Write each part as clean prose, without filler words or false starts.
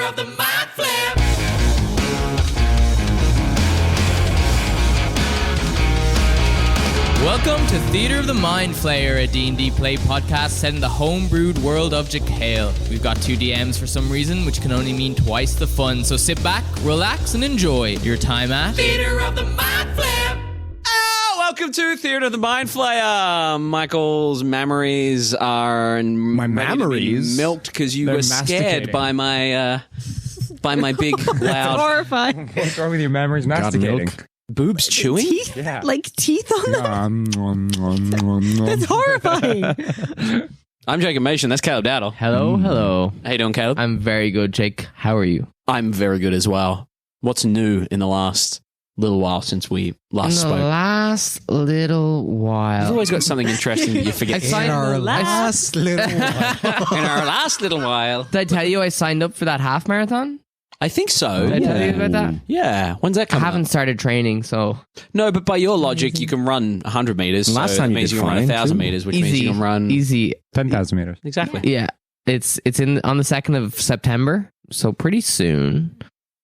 of the Mind Flayer. Welcome to Theatre of the Mind Flayer, a D&D play podcast set in the homebrewed world of Jekyll. We've got 2 DMs for some reason, which can only mean twice the fun. So sit back, relax, and enjoy your time at Theatre of the Mind Flayer. Welcome to Theatre of the Mind Flayer. Michael's memories are milked because you were scared by my big loud Horrifying. What's wrong with your memories masticating? boobs chewing. Teeth? Yeah. Like teeth on them? That's horrifying. I'm Jacob Machin. That's Caleb Dowdall. Hello. How you doing, Caleb? I'm very good, Jake. How are you? I'm very good as well. What's new in the last little while since we last spoke? Last little while. You've always got something interesting that you forget. In our last little In our last little while. Did I tell you I signed up for that half marathon? I think so. Did I tell you about that? Yeah. When's that I coming haven't up? started training, so... No, but by your logic, you can run 100 meters. Last so time it you means did you can run fine, 1,000 too. meters, which means you can run... Easy. 10,000 meters. Exactly. Yeah. It's on the 2nd of September, so pretty soon.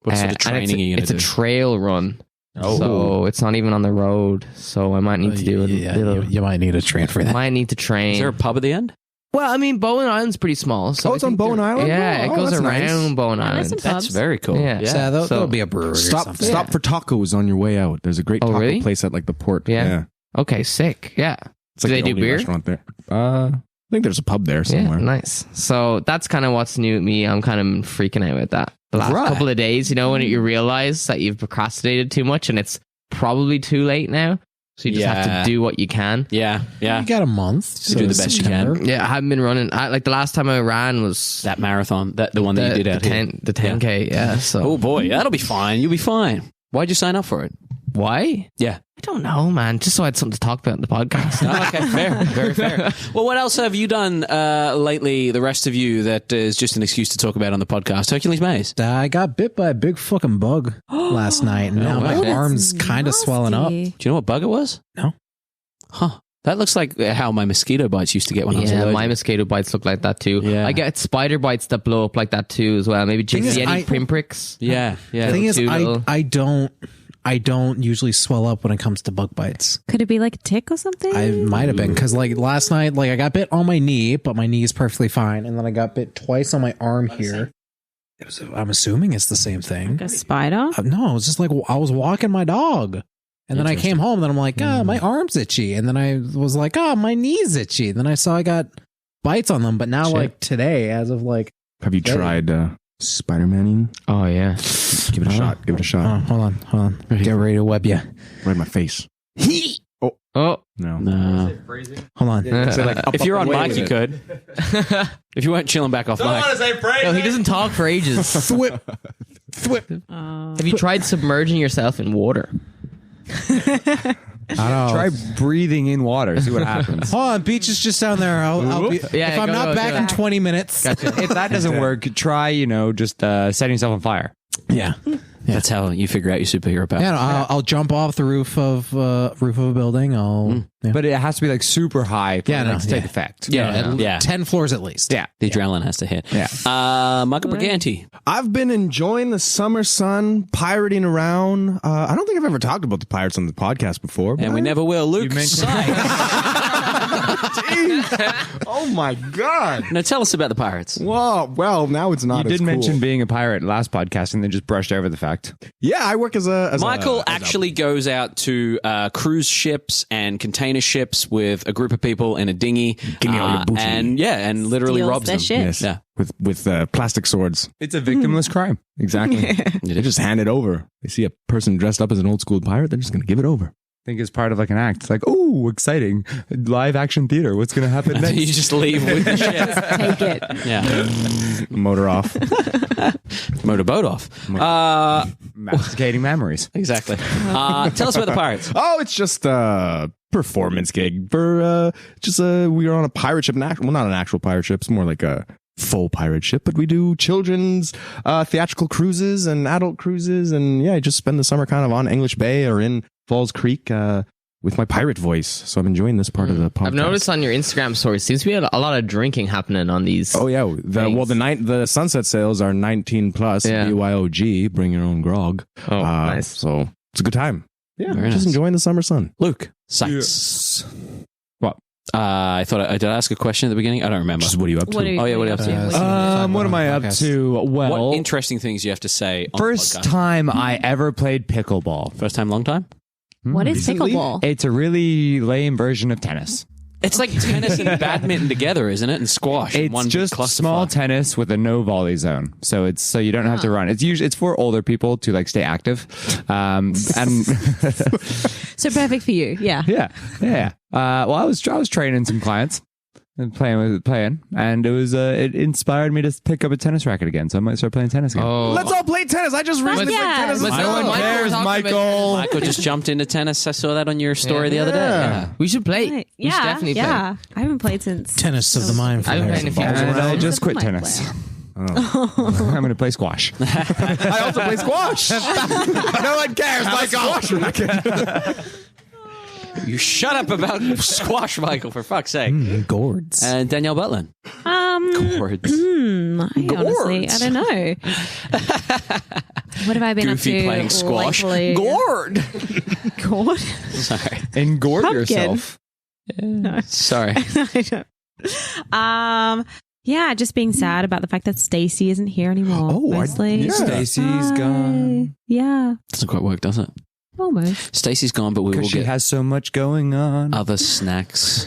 What sort of And training are you going it's to do? a trail run. Oh. So it's not even on the road. So I might need to do a little... You might need to train for that. Might need to train. Is there a pub at the end? Well, I mean, Bowen Island's pretty small. So It's on Bowen Island? Yeah, it Oh, goes that's around nice. Bowen there's Island. some That's pubs. very cool. Yeah. Yeah, there'll be a brewery or Stop something. for tacos on your way out. There's a great Oh, taco really? place at like the port. Yeah. Okay, sick. Yeah. It's like Do they the do only beer? restaurant there. I think there's a pub there somewhere. Yeah, nice. So that's kind of what's new with me. I'm kind of freaking out with that. The last Right. couple of days, when you realize that you've procrastinated too much and it's probably too late now. So you just have Yeah. to do what you can. Yeah. You got a month. You do the best you can. Yeah, I haven't been running. Like the last time I ran was That marathon, the one that you did out here. the 10K. Yeah. So Oh boy, that'll be fine. You'll be fine. Why'd you sign up for it? why? Yeah. I don't know, man. Just so I had something to talk about in the podcast. Oh, okay, fair. Very fair. Well, what else have you done lately, the rest of you, that is just an excuse to talk about on the podcast? Hercules Maze. I got bit by a big fucking bug last night, and now my wow. arm's kind of swelling up. Do you know what bug it was? No. Huh. That looks like how my mosquito bites used to get when I was Yeah, allergic. my mosquito bites look like that too. Yeah. I get spider bites that blow up like that too as well. Maybe Thing just is, any I- pinpricks. Yeah, yeah. The thing is, too little. I don't usually swell up when it comes to bug bites. Could it be like a tick or something? I might have been because like last night, like I got bit on my knee, but my knee is perfectly fine, and then I got bit twice on my arm here. I'm assuming it's the same thing. Like a spider? No, it's just like I was walking my dog. And then I came home, and I'm like, my arm's itchy. And then I was like, my knee's itchy. And then I saw I got bites on them. But now, like today, as of like, Have you tried Spider-Man? Oh yeah. Give it a shot. Give it a shot. hold on. Get ready to web you. Right in my face. Oh. No. No. Hold on. If you're on mic, you could. If you weren't chilling back off mic. No, he doesn't talk for ages. Thwip. Have you tried submerging yourself in water? I don't know. Try breathing in water. See what happens. Hold on, beach is just down there. I'll be, Yeah, if I'm go, not go, back do in it. 20 minutes. If that doesn't work, try, just setting yourself on fire. Yeah. That's how you figure out your superhero power. Yeah, no, I'll jump off the roof of a building. Yeah. But it has to be like super high for Yeah, no, it to take yeah. effect. Yeah. 10 floors at least. Yeah. The adrenaline has to hit. Yeah. Michael Briganti. I've been enjoying the summer sun, pirating around. I don't think I've ever talked about the pirates on the podcast before. And we never will. Luke mentioned- Sykes. Oh my God. Now tell us about the pirates. Well, now it's not You as did mention cool. being a pirate last podcast and then just brushed over the fact. Yeah, I work as a... Michael actually goes out to cruise ships and container ships with a group of people in a dinghy. Give me all your booty. and literally Steals robs their them. shit. Yes. Yeah. With plastic swords. It's a victimless crime. Exactly. They just hand it over. They see a person dressed up as an old school pirate, they're just going to give it over. I think it's part of like an act. It's like, oh, exciting. Live action theater. What's going to happen You next? just leave with the ship. Take it. Yeah. Motor off. Motorboat off. Masticating memories. Exactly. Tell us about the pirates. Oh, it's just a performance gig for we are on a pirate ship. Not an actual pirate ship. It's more like a full pirate ship, but we do children's theatrical cruises and adult cruises, and yeah, I just spend the summer kind of on English Bay or in Falls Creek, with my pirate voice. So I'm enjoying this part of the podcast. I've noticed on your Instagram stories seems to be a lot of drinking happening on these. Oh yeah, the sunset sales are 19 plus. BYOG, bring your own grog. Oh, nice. So it's a good time. Yeah, Very just nice. enjoying the summer sun. Luke Sykes. What? I thought I did I ask a question at the beginning? I don't remember. Just what are you up to? What are you up to? What am I up to? Well, What interesting things you have to say on first the podcast? time I ever played pickleball. First time, long time? What is pickleball? It's a really lame version of tennis. It's like tennis and badminton together, isn't it? And squash. in It's one just clusterfuck. small tennis with a no volley zone, so you don't have to run. It's for older people to like stay active, and So perfect for you. Yeah. yeah. Well, I was training some clients and playing, and it inspired me to pick up a tennis racket again. So I might start playing tennis again. Oh. Let's all play tennis. I just recently played tennis. No one cares, Michael. Michael just jumped into tennis. I saw that on your story the other day. Yeah. We should play. Right. We should definitely play. I haven't played since Tennis of the mind. I've been playing a few years. And I just quit My tennis. player. I'm going to play squash. I also play squash. No one cares. Michael. You shut up about squash, Michael, for fuck's sake. Gourds. And Danielle Butlin. Gourds. Honestly, I don't know. What have I been Goofy up to? playing squash. lately? Gourd. Gourd? Sorry. Engorge Pumpkin. yourself. No. Sorry. I don't. Yeah, just being sad about the fact that Stacey isn't here anymore. Mostly. Stacy's gone. Yeah, Doesn't quite work, does it? almost. Stacey's gone, but we will Because she get has so much going on. other snacks.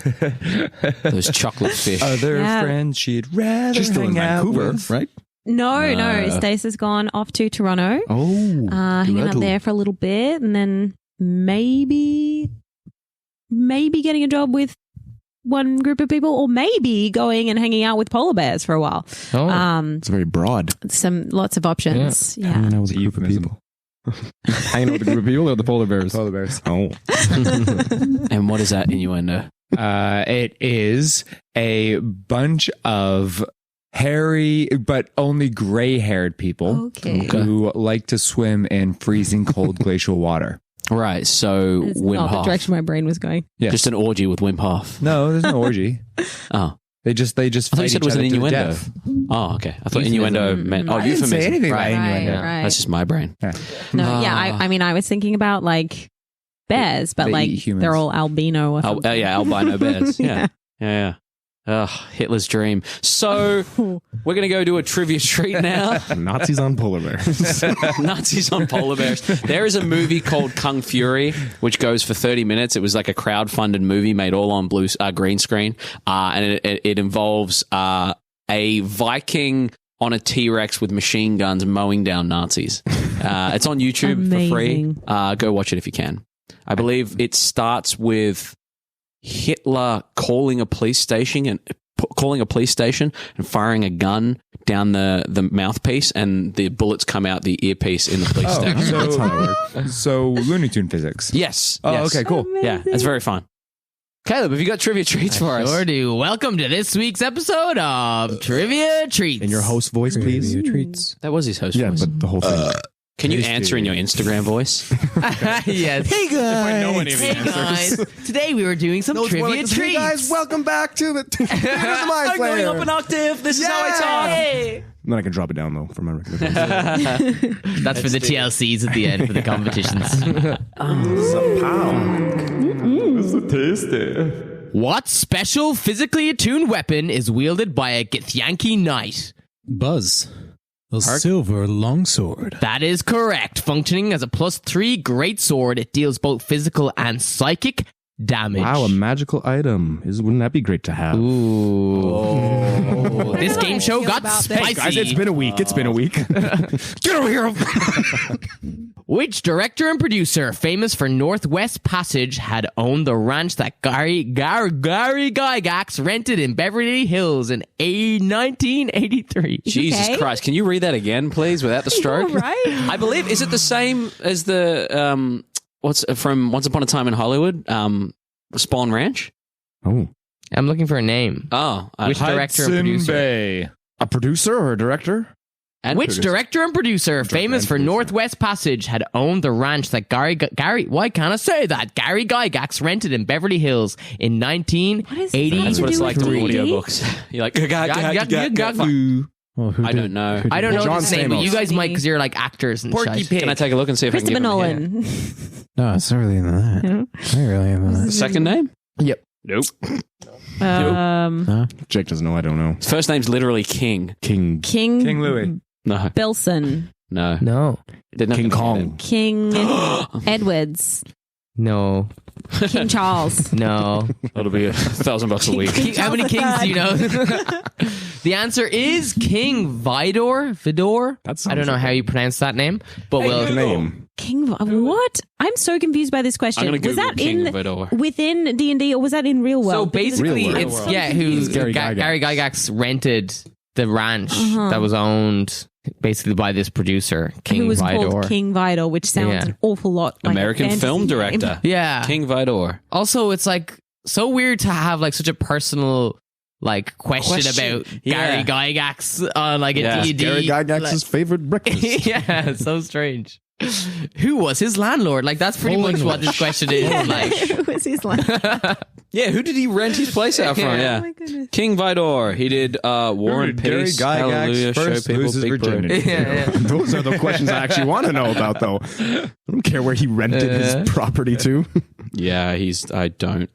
Those chocolate fish. Other Yeah. friends she'd rather She's still in hang out Vancouver, with. right? No. Stacey's gone off to Toronto. Oh, Hanging out there for a little bit, and then maybe getting a job with one group of people, or maybe going and hanging out with polar bears for a while. It's very broad. Lots of options. Yeah. Hanging out with a group of people. Hanging out with a group of people or the polar bears? Polar bears. Oh. And what is that innuendo? It is a bunch of hairy but only gray-haired people Okay. who like to swim in freezing cold glacial water. Right, so It's Wim not the Hof. direction my brain was going. Yes. Just an orgy with Wim Hof. No, there's no orgy. Oh. They just I thought you fight said it each was an other to the innuendo. death. Oh, okay. I thought innuendo meant I didn't euphemism. say anything right. about innuendo. Right. That's just my brain. No, yeah. I mean, I was thinking about like bears, but They like eat humans. they're all albino or something. Yeah, albino bears. Yeah. Ugh, Hitler's dream. So we're going to go do a trivia treat now. Nazis on polar bears. Nazis on polar bears. There is a movie called Kung Fury, which goes for 30 minutes. It was like a crowd-funded movie made all on green screen. And it involves a Viking on a T-Rex with machine guns mowing down Nazis. It's on YouTube for free. Go watch it if you can. I believe it starts with Hitler calling a police station and firing a gun down the mouthpiece, and the bullets come out the earpiece in the police station. That's how it works. So Looney Tune physics. Yes. Oh, yes. okay, cool. Yeah, it's very fun. Caleb, have you got trivia treats for us? Sure do. Welcome to this week's episode of Trivia Treats. In your host voice, please. Treats. That was his host Yeah, voice. but the whole thing. Can you answer in your Instagram voice? Yes. Hey guys. Hey guys. Today we were doing some trivia treats. Hey guys, welcome back to the I'm going up an octave. This is how I talk. Then I can drop it down though for my regular. That's for the TLCs at the end for the competitions. What special physically attuned weapon is wielded by a Githyanki knight? Buzz. A silver longsword. That is correct. Functioning as a +3 great sword, it deals both physical and psychic damage. Wow, a magical item. Wouldn't that be great to have? Ooh. This game show got about this? spicy. Guys, it's been a week. It's been a week. Get over here. Which director and producer, famous for Northwest Passage, had owned the ranch that Gary Gygax rented in Beverly Hills in 1983? Jesus Okay. Christ. Can you read that again, please, without the stroke? all right? I believe, is it the same as the, what's from Once Upon a Time in Hollywood? Spawn Ranch? Oh. I'm looking for a name. Oh. Which director and producer? Bay. A producer or a director? And Which producer. director and producer, famous for Northwest Passage, had owned the ranch that Gary? Why can't I say that? Gary Gygax rented in Beverly Hills in 1980. That's what it's like to Do read it? audiobooks. You're like, Well, I don't know. I don't know John his name, but Stamos. you guys might because you're like actors and Porky shit. Pig. Can I take a look and see if I Christopher can give Nolan. no, it's earlier than that. Way earlier than the that. second name? Yep. Nope. Jake doesn't know. I don't know. His first name's literally King. King. King Louis. No. Bilson. No. No. King Kong. King Edwards. No. King Charles. No. That'll be $1,000 a week. How many kings do you know? The answer is King Vidor. I don't know how you pronounce that name, but we'll Name. King what? I'm so confused by this question. I'm gonna Was Google that King in Vidor. within D&D or was that in real So world? basically, Real it's world. who Gary Gygax. Gary Gygax rented the ranch that was owned basically by this producer, King who was Vidor. called King Vidor, which sounds Yeah. an awful lot like American a fantasy film name. director. Yeah. King Vidor. Also, it's like so weird to have like such a personal like question about Yeah. Gary Gygax on like a Yeah. D&D. Gary Gygax's like- favorite breakfast. Yeah, so strange. Who was his landlord? Like that's pretty much what this question is. Like, Who was his line? Yeah, who did he rent his place out from? Yeah. Oh my goodness. King Vidor. He did War and Gary Peace. Gygax Hallelujah. first Show people loses Big Bird. virginity. yeah. Those are the questions I actually want to know about, though. I don't care where he rented his property to. Yeah, I don't.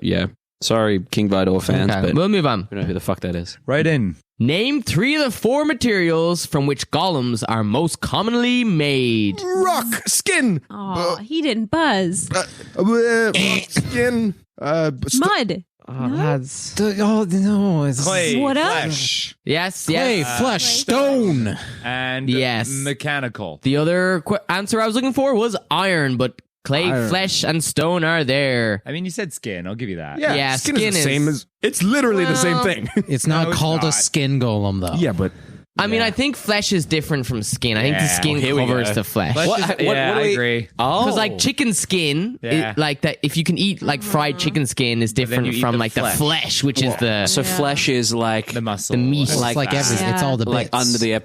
Yeah. Sorry, King Vidor fans, Okay, but we'll move on. we know who the fuck that is. Right in. Name 3 of the 4 materials from which golems are most commonly made. Rock, skin, Oh, he didn't buzz. rock, skin, Mud. Lads. Oh no! It's Clay. Water? Flesh. Yes, clay, yes. flesh, stone. And Yes. mechanical. The other answer I was looking for was iron, but clay, Iron. flesh, and stone are there. I mean, you said skin. I'll give you that. Yeah, skin, skin is the is- same as. It's literally the same thing. It's not No, it's called not. a skin golem though. Yeah, but I mean, I think flesh is different from skin. I think the Yeah. skin Here we covers go. the flesh. Flesh What- is- what- yeah, what do I we- agree. Oh. Because like chicken skin, Yeah. like that, if you can eat like fried chicken skin, is different you eat from the like flesh. the flesh, which is the So flesh is like The muscle. The meat. It's like everything. It's all the bits. like under the Yeah.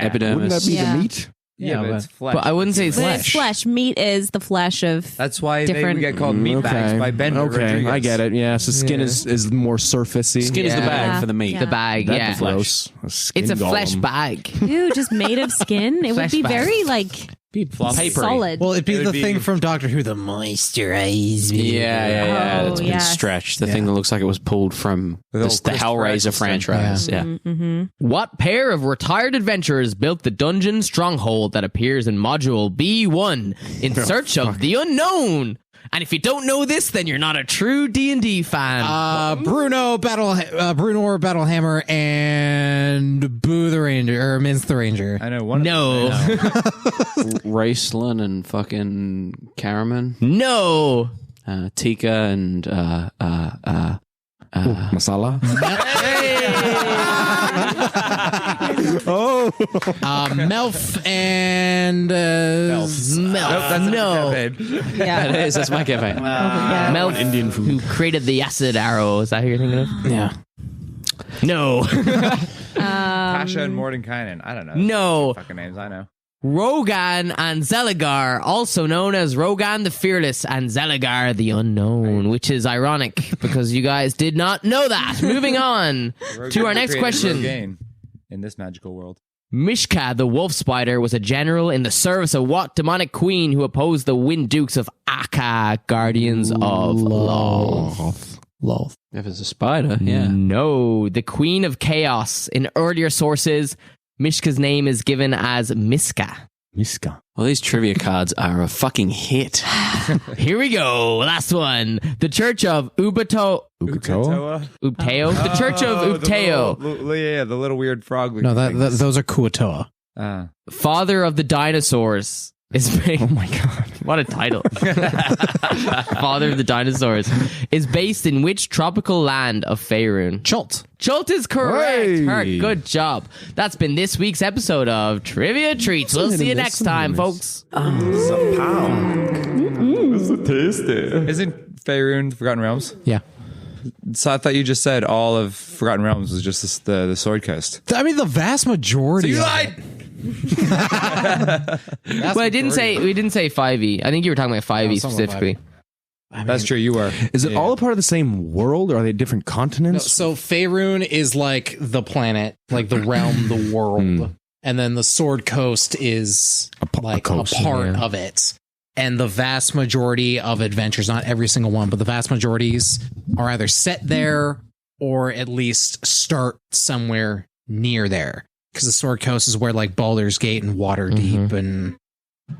epidermis. wouldn't that be Yeah. the meat? Yeah, but it's flesh. But I wouldn't say it's But it's flesh. flesh. Meat is the flesh of. That's why Different- they get called meat bags by Ben Okay, Rodriguez. I get it. Yeah, so skin Yeah. is more surfacey. Skin is the Yeah. bag for the meat. Yeah. The bag, That'd yeah. be gross. Skin It's a flesh golem. bag. Ew, just made of skin. It would Flesh be bag. very like Papery. solid. Well, it'd be It would the be- thing from Doctor Who, the moisturize. Yeah. Oh, That's been yes. stretched. The thing that looks like it was pulled from the old Chris Hellraiser Eccleston. franchise. Yeah. Mm-hmm. What pair of retired adventurers built the dungeon stronghold that appears in Module B1 in search of the unknown? And if you don't know this, then you're not a true D&D fan. Bruno or Battlehammer and Boo the Ranger or Mince the Ranger. I know one. No. Of them, I know. Raceland and fucking Caraman. No. Tika and Masala. Melf and Melf. No. Yeah. That is. That's my cafe. Yeah. Melf, Indian food. who created the acid arrow. Is that who you're thinking of? yeah. No. Pasha and Mordenkainen. I don't know. No. Fucking names I know. Rogan and Zeligar, also known as Rogan the Fearless and Zeligar the Unknown, which is ironic because you guys did not know that. Moving on to our next question. Rogaine in this magical world. Mishka the Wolf Spider was a general in the service of what demonic queen who opposed the Wind Dukes of Akka, Guardians of Law? Loth. If it's a spider, yeah. No, the Queen of Chaos. In earlier sources, Mishka's name is given as Miska. Miska. Well, these trivia cards are a fucking hit. Here we go. Last one. The Church of Ukatoa? Ubteo. The Church of Ubteo. The little weird frog. No, those are Kuatoa. Father of the Dinosaurs. Is based, oh my god. What a title. Father of the Dinosaurs is based in which tropical land of Faerun? Chult. Chult is correct. Hey. Herc, good job. That's been this week's episode of Trivia Treats. We'll see you next time, folks. Isn't Faerun Forgotten Realms? Yeah. So I thought you just said all of Forgotten Realms was just the Sword Coast. I mean, the vast majority. You of lied! it. Well, we didn't say 5e. I think you were talking about 5e specifically. That's true. You were. Is it all a part of the same world, or are they different continents? So Faerun is like the planet, like the realm, the world. And then the Sword Coast is like a part of it. And the vast majority of adventures, not every single one, but the vast majorities are either set there or at least start somewhere near there. Because the Sword Coast is where like Baldur's Gate and Waterdeep and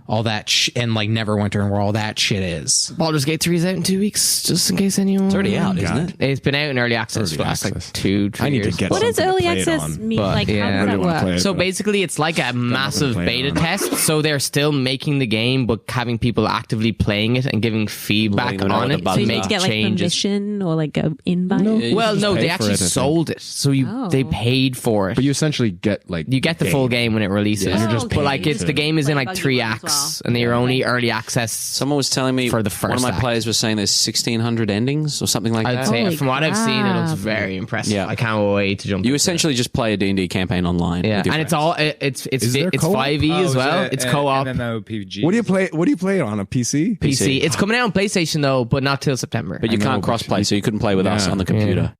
all that and like Neverwinter and where all that shit is. Baldur's Gate 3 is out in 2 weeks, just in case anyone. It's already out, isn't it? It's been out in early access for the last like 2-3 I need years. to get What does something to early play it access on. mean? But, Like, yeah. how I does that really wanna play work? it. So basically, it's like a massive play it beta on. test. So they're still making the game, but having people actively playing it and giving feedback Letting them know on what it the to bugs So you make need to get like changes. permission or like an invite. Yeah, Well, just no, pay they for actually it, I think. sold it. So they paid for it. But you essentially get like You get the full game when it releases. Yeah. Oh, okay. But like it's the game is in Like like buggy 3 ones as acts well. and they're only early access. Someone was telling me For the one of first my act. players was saying there's 1,600 endings or something like I'd that. say Holy from what I've seen, it looks crap. very impressive. Yeah. I can't wait to jump. You into essentially just play a D&D campaign online. it. with your and it's friends. all it's Is there co-op? 5e as well. It's co-op. And then the PG. What do you play? What do you play it on a PC? PC. It's coming out on PlayStation though, but not till September. But you I know, can't but cross-play, so you couldn't play with us Yeah. on the computer.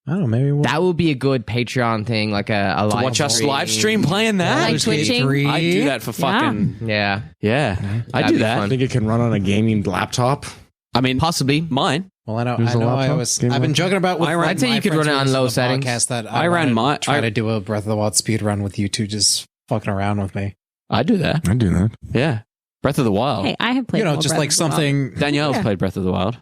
I don't know, maybe we'll That would be a good Patreon thing, like a live Watch us live stream playing that? Like Twitching. I'd do that for fucking... Yeah, Yeah. I'd That'd do be that. fun. I think it can run on a gaming laptop. I mean, possibly. mine. Well, I know. There's I a know. laptop? I've been joking about. With I'd say my you could friends run it who on listen low to the settings. podcast that I ran my- try I- to do a Breath of the Wild speed run with you two, just fucking around with me. I'd do that. I do that. Yeah. Breath of the Wild. Hey, I have played. You know, more just Breath like of the Wild. something. Danielle's played Breath of the Wild.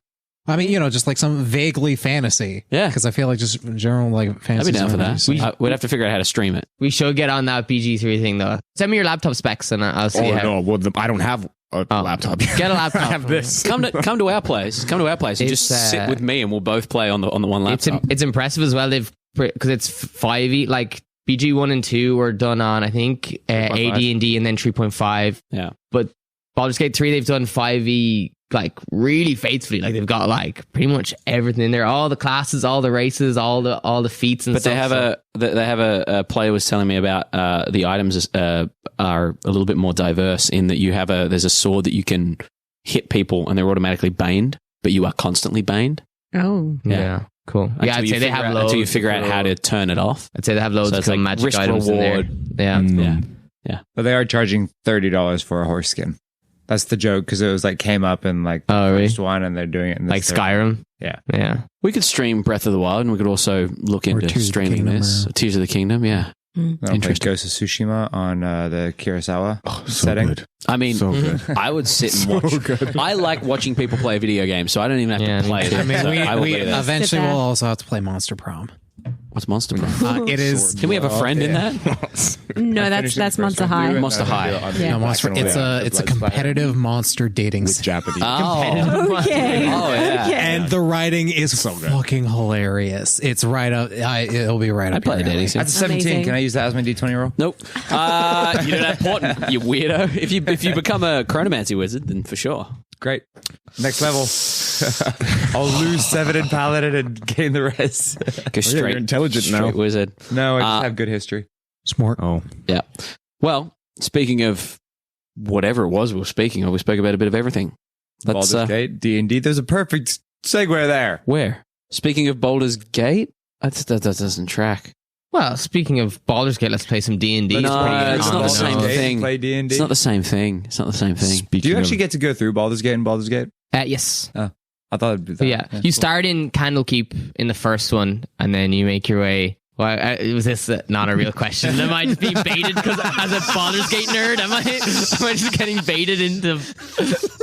I mean, you know, just like some vaguely fantasy. Yeah. Because I feel like just general like I'd fantasy. be down for that. movies. We'd have to figure out how to stream it. We should get on that BG3 thing though. Send me your laptop specs and I'll see Oh how. no! Well, I don't have a laptop. Get a laptop. I have this. Come to our place. Come to our place and It's, just sit with me, and we'll both play on the one It's laptop. it's impressive as well. They've because it's 5e like BG 1 and 2 were done on I think AD&D and then 3.5. Yeah. But Baldur's Gate 3 they've done 5e like really faithfully. Like they've got like pretty much everything in there. All the classes, all the races, all the feats and But stuff. they have a player was telling me about the items are a little bit more diverse in that there's a sword that you can hit people and they're automatically baned, but you are constantly baned. Oh, yeah. Cool. Yeah, I'd say they have loads until you figure out of how to turn it off. I'd say they have loads So of it's cool like magic risk items reward. in there. Yeah. Yeah. But they are charging $30 for a horse skin. That's the joke because it was like came up in like the Oh, really? first one, and they're doing it in Like this third- Skyrim. Yeah. Yeah. We could stream Breath of the Wild, and we could also look into Tears of the streaming Kingdom, this. or- Tears of the Kingdom, yeah. I don't play Interesting. Ghost of Tsushima on the Kurosawa So setting. good. I mean, So good. I would sit and watch. I like watching people play video games, so I don't even have Yeah, to play me it. too. I mean, So I will we be there. eventually Sit will back. also have to play Monster Prom. What's Monster Prom? It is. Can we have a friend in that? no, that's Monster High. Monster High. Yeah. No, Monster. It's a competitive monster dating. With Japanese. Oh, Okay. oh yeah. And the writing is fucking hilarious. It's right up. It'll be right up. I'd play a your alley. dating sim. That's a 17. Amazing. Can I use that as my D20 roll? Nope. You don't have Portland, you weirdo. If you become a chronomancy wizard, then for sure. Great. Next level. I'll lose 7 in Paladin and gain the rest. Go straight. you're intelligent now. straight wizard. No, I just have good history. Smart. Oh, Yeah. Well, speaking of whatever it was we were speaking of, we spoke about a bit of everything. Let's Baldur's Gate, D&D. There's a perfect segue there. where? Speaking of Baldur's Gate, that doesn't track. Well, speaking of Baldur's Gate, let's play some D&D. No, it's not the same Gate, thing. Play D&D. It's not the same thing. It's not the same thing. Do you actually get to go through Baldur's Gate and Baldur's Gate? Yes. I thought it'd be that. So yeah, you start in Candlekeep in the first one, and then you make your way. Well, was this not a real question? Am I just being baited because as a Baldur's Gate nerd? Am I just getting baited into?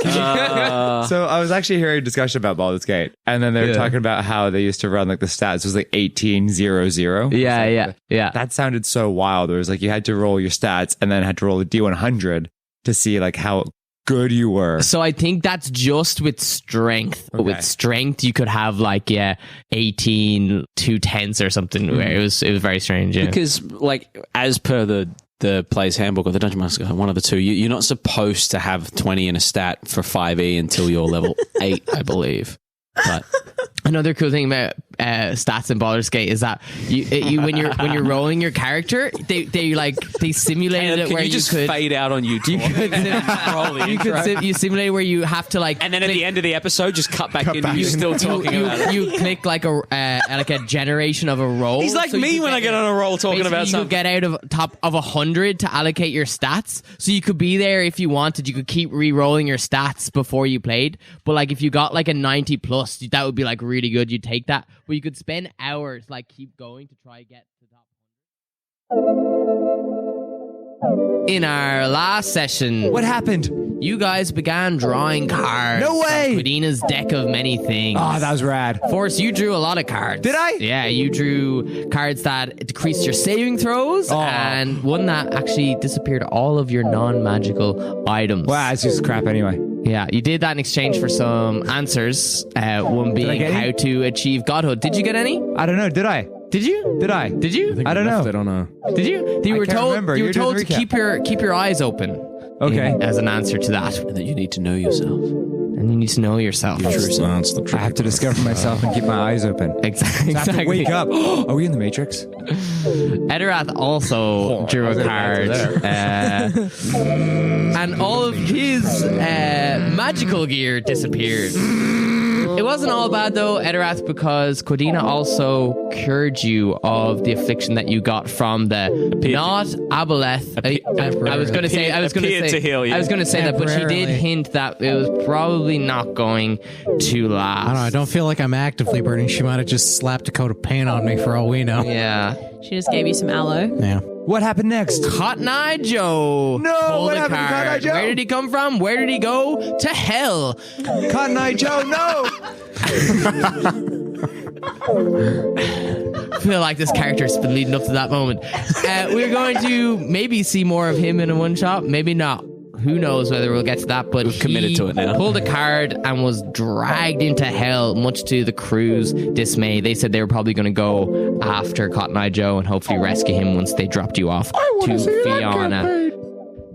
So I was actually hearing a discussion about Baldur's Gate, and then they were talking about how they used to run like the stats. It was like 1800. Yeah. That sounded so wild. It was like you had to roll your stats and then had to roll a D100 to see like how good you were. So I think that's just with strength. But Okay. with strength, you could have like 18 2/10 or something. Where it was very strange. Yeah. Because, like, as per the player's handbook or the Dungeon Master, one of the two, you're not supposed to have 20 in a stat for 5e until you're level 8, I believe. But Another cool thing about stats in Baldur's Gate is that you when you're rolling your character, they simulated it Can where you just could fade out on you. you simulate where you have to like, And then at the end of the episode, just cut back in and you're still talking about it. you click like a generation of a roll. He's like So you me could when I get on a roll talking basically about you something. could get out of top of 100 to allocate your stats, so you could be there if you wanted. You could keep re-rolling your stats before you played, but like if you got like a 90 plus, that would be like really good. You'd take that, but you could spend hours like keep going to try get to top. In our last session, What happened? you guys began drawing cards. No way! From Quidina's deck of many things. Oh, that was rad. Force, you drew a lot of cards. Did I? Yeah, you drew cards that decreased your saving throws, and one that actually disappeared all of your non-magical items. Wow, it's just crap anyway. Yeah, you did that in exchange for some answers. One being get any? how to achieve godhood. Did you get any? I don't know. Did I? Did you? Did I? Did you? I don't know. It on a... Did you? You were can't told. remember. You You're were doing told the to recap. keep your eyes open. Okay. As an answer to that, And that you need to know yourself. and you need to know yourself. That's the I have to discover myself and keep my eyes open. Exactly. I have to wake up. Are we in the Matrix? Etterath also drew a card, and all of his magical gear disappeared. It wasn't all bad though, Etterath, because Quidina also cured you of the affliction that you got from the not Aboleth. I was going to say appeared to heal you. I was going to say that, but she did Temporarily. hint that it was probably not going to last. I don't know. I don't feel like I'm actively burning. She might have just slapped a coat of paint on me for all we know. Yeah. She just gave you some aloe. Yeah. What happened next? Cotton Eye Joe. No, pulled what a happened to Cotton Eye card. Joe? Where did he come from? Where did he go? To hell. Cotton Eye Joe, no! I feel like this character's been leading up to that moment. We're going to maybe see more of him in a one shot, maybe not. Who knows whether we'll get to that, but We've committed to it now. Pulled a card and was dragged into hell, much to the crew's dismay. They said they were probably going to go after Cotton Eye Joe and hopefully rescue him once they dropped you off to Fiaine.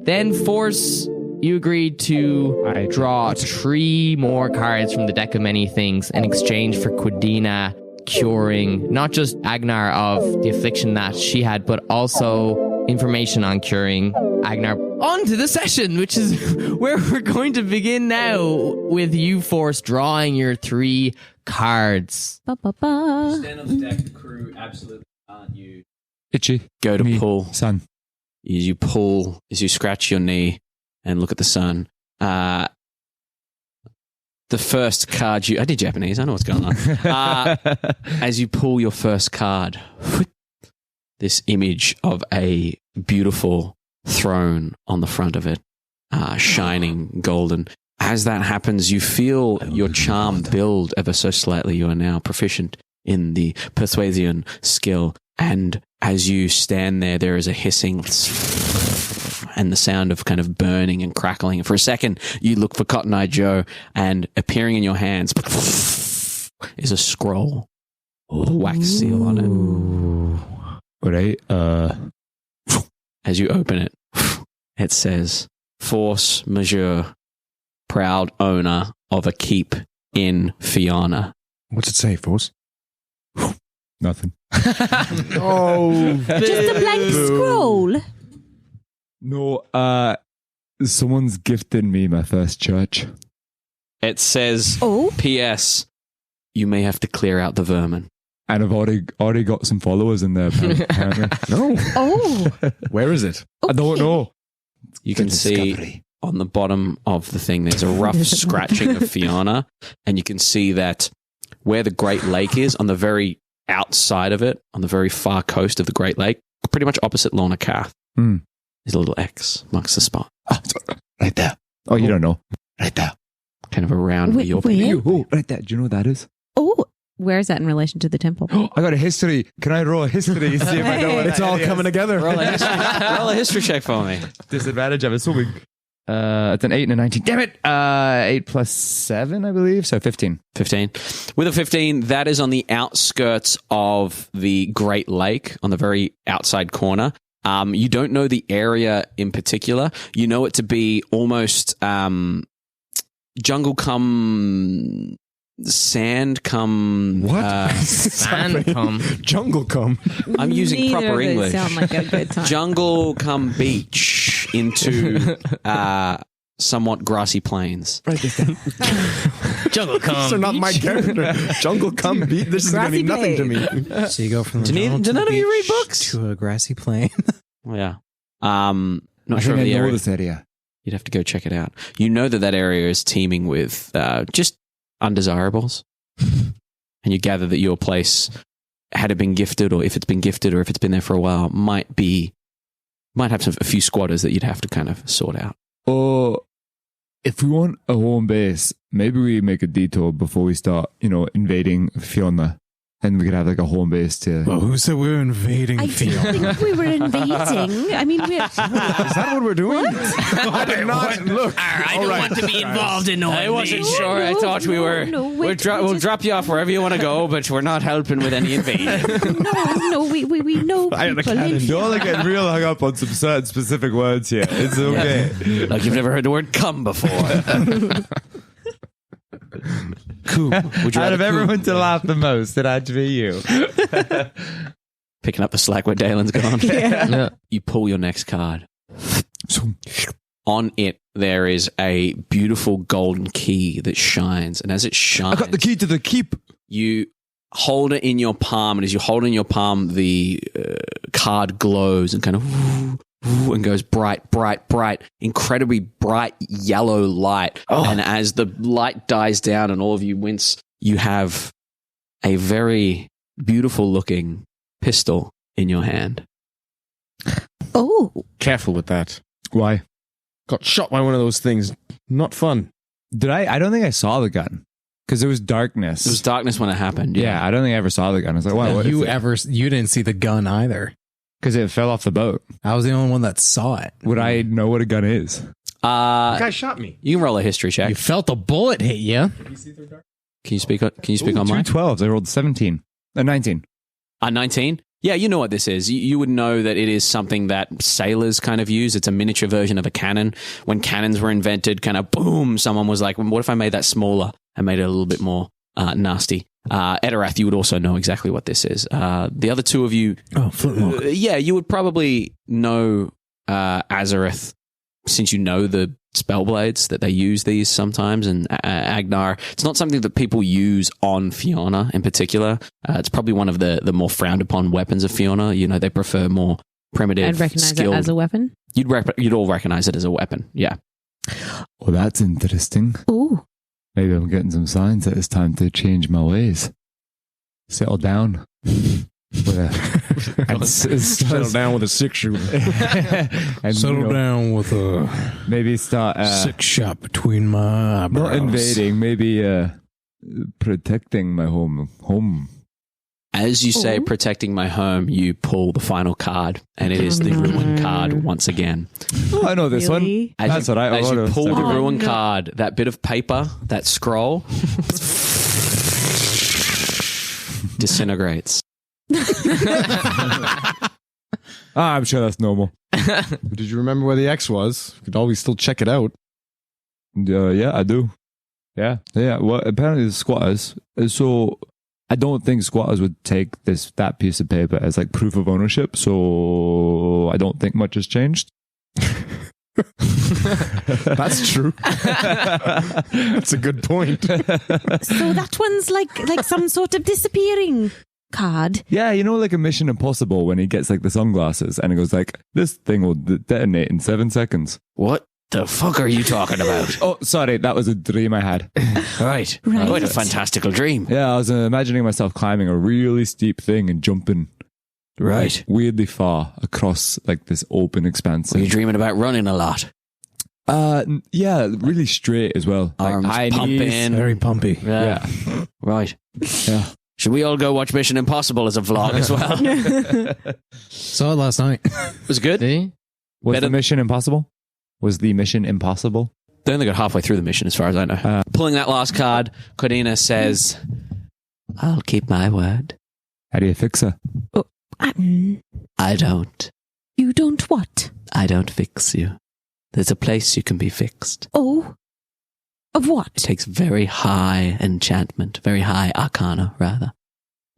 Then Force, you agreed to draw 3 more cards from the deck of many things in exchange for Quidina curing not just Agenar of the affliction that she had, but also information on curing Agenar. On to the session, which is where we're going to begin now with you, Force, drawing your 3 cards. Ba, ba, ba. Stand on the deck, the crew absolutely aren't you. Itchy. Go to Me. pull. Sun. As you pull, as you scratch your knee and look at the sun. The first card I did Japanese, I know what's going on. As you pull your first card, this image of a beautiful throne on the front of it, shining golden. As that happens, you feel your charm build ever so slightly. You are now proficient in the persuasion skill. And as you stand there, there is a hissing and the sound of kind of burning and crackling. For a second, you look for Cotton Eye Joe, and appearing in your hands is a scroll with a wax seal on it. Right. As you open it, it says, Force Majeure, proud owner of a keep in Fiaine. What's it say, Force? Nothing. Oh. Just a blank scroll. No, someone's gifted me my first church. It says, Oh. P.S. You may have to clear out the vermin. And I've already got some followers in there, apparently. No. Oh. Where is it? I don't know. You can see on the bottom of the thing, there's a rough scratching of Fiaine, and you can see that where the Great Lake is, on the very outside of it, on the very far coast of the Great Lake, pretty much opposite Lorna Cath, there's a little X marks the spot. Right there. Oh, you don't know. Right there. Kind of around where you're Where? Oh, right there. Do you know what that is? Oh. Where is that in relation to the temple? I got a history. Can I roll a history? See if I know what It's all coming together. Roll a history check for me. Disadvantage. I'm assuming. It's an 8 and a 19. Damn it! 8 plus 7, I believe. So 15. 15. With a 15, that is on the outskirts of the Great Lake, on the very outside corner. You don't know the area in particular. You know it to be almost jungle come sand come. What? Sand come. Jungle come. I'm using Neither proper of those English. sound like a good time. Jungle come beach into somewhat grassy plains. Jungle come. These are not my character. Jungle come beat. This is going to mean nothing to me. So you go from the Do jungle to none the of you read beach books? to a grassy plain. Yeah. Not I sure think of I the know area. this area. You'd have to go check it out. You know that area is teeming with just undesirables. And you gather that your place, had it been gifted, or if it's been gifted, or if it's been there for a while, might have a few squatters that you'd have to kind of sort out. Or if we want a home base, maybe we make a detour before we start, invading Fiaine. And we could have like a home base to. Well, who said we were invading I Fiaine? didn't think we were invading. I mean, we're. Is that what we're doing? I did not look. I don't want to be involved in no I wasn't invasion. sure. I thought we were. No, We'll drop you off wherever you want to go, but we're not helping with any invasion. No, we know I had a people in cannon. Don't like get real hung up on some certain specific words here. It's okay. Like you've never heard the word "come" before. Coup. Would you Out rather of coup? everyone to laugh the most, it had to be you. Picking up the slack where Dalen's gone. Yeah. You pull your next card. On it, there is a beautiful golden key that shines, and as it shines, I got the key to the keep. you hold it in your palm, and as you hold it in your palm, the card glows and kind of and goes bright, incredibly bright yellow light. And as the light dies down and all of you wince, you have a very beautiful looking pistol in your hand. Oh, Careful with that. Why? Got shot by one of those things. Not fun. Did I don't think I saw the gun. Because there was darkness. There was darkness when it happened. yeah, I don't think I ever saw the gun. I was like, wow, what is it? You didn't see the gun either. Because it fell off the boat. I was the only one that saw it. Would I know what a gun is? Guy shot me. You can roll a history check. You felt a bullet hit you. Can you speak on Two mine? 12s. I rolled 17. 19. 19? Yeah, you know what this is. You would know that it is something that sailors kind of use. It's a miniature version of a cannon. When cannons were invented, kind of boom, someone was like, well, what if I made that smaller and made it a little bit more nasty? Etterath, you would also know exactly what this is. The other two of you... Oh, flintlock. yeah, you would probably know Azorith, since you know the spellblades, that they use these sometimes, and Agenar. It's not something that people use on Fiaine in particular. It's probably one of the more frowned upon weapons of Fiaine. They prefer more primitive, I'd recognize skilled. it as a weapon. You'd all recognize it as a weapon. Yeah. Oh, that's interesting. Oh, Maybe I'm getting some signs that it's time to change my ways. Settle down. Settle down with a 6-shooter. and, Settle down with a Maybe start... six shot between my eyebrows. not invading, maybe protecting my home. As you say, protecting my home, you pull the final card, and it is the ruin card once again. Oh, I know this really? one. That's what I As you pull the Oh, ruin no. card, that bit of paper, that scroll, disintegrates. I'm sure that's normal. Did you remember where the X was? You could always still check it out. Yeah, I do. Yeah. Well, apparently the squatters. So I don't think squatters would take that piece of paper as like proof of ownership. So I don't think much has changed. That's true. That's a good point. so that one's like some sort of disappearing card. Yeah, like a Mission Impossible when he gets like the sunglasses and he goes like, this thing will detonate in 7 seconds. What the fuck are you talking about? Oh, sorry, that was a dream I had. Right. What a fantastical dream. Yeah, I was imagining myself climbing a really steep thing and jumping Right. weirdly far across like this open expanse. Were you dreaming about running a lot? Yeah, really straight as well. Arms high pumping. knees. Very pumpy. Yeah. Right. Yeah. Should we all go watch Mission Impossible as a vlog as well? Saw it last night. Was it good? They Was Better- the mission impossible? Was the mission impossible? only got halfway through the mission, as far as I know. Pulling that last card, Cordina says, I'll keep my word. How do you fix her? I don't. You don't what? I don't fix you. There's a place you can be fixed. Oh, Of what? It takes very high enchantment, very high arcana, rather.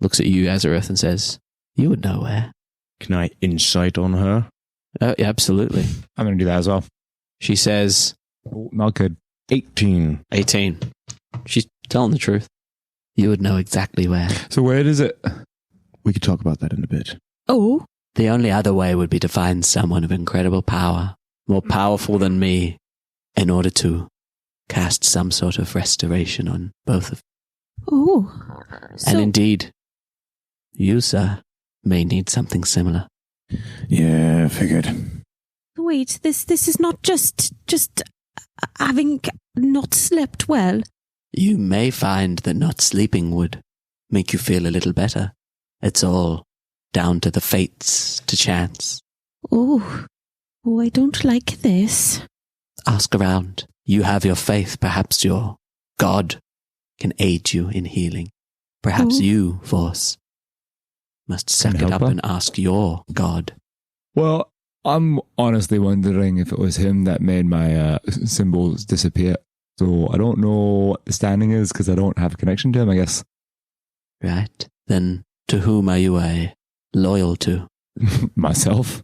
Looks at you, Azorith, and says, you would know where. Can I insight on her? Oh, yeah, absolutely. I'm going to do that as well. She says... Not good. 18. 18. She's telling the truth. You would know exactly where. So where is it? We could talk about that in a bit. Oh. The only other way would be to find someone of incredible power, more powerful than me, in order to cast some sort of restoration on both of you. Oh. So, And indeed, you, sir, may need something similar. Yeah, figured. wait, this is not just having not slept well. You may find that not sleeping would make you feel a little better. It's all down to the fates, to chance. Oh, I don't like this. Ask around. You have your faith. Perhaps your God can aid you in healing. Perhaps you, Force, must suck it up and ask your God. Well, I'm honestly wondering if it was him that made my symbols disappear. So I don't know what the standing is because I don't have a connection to him, I guess. Right. Then to whom are you loyal to? Myself.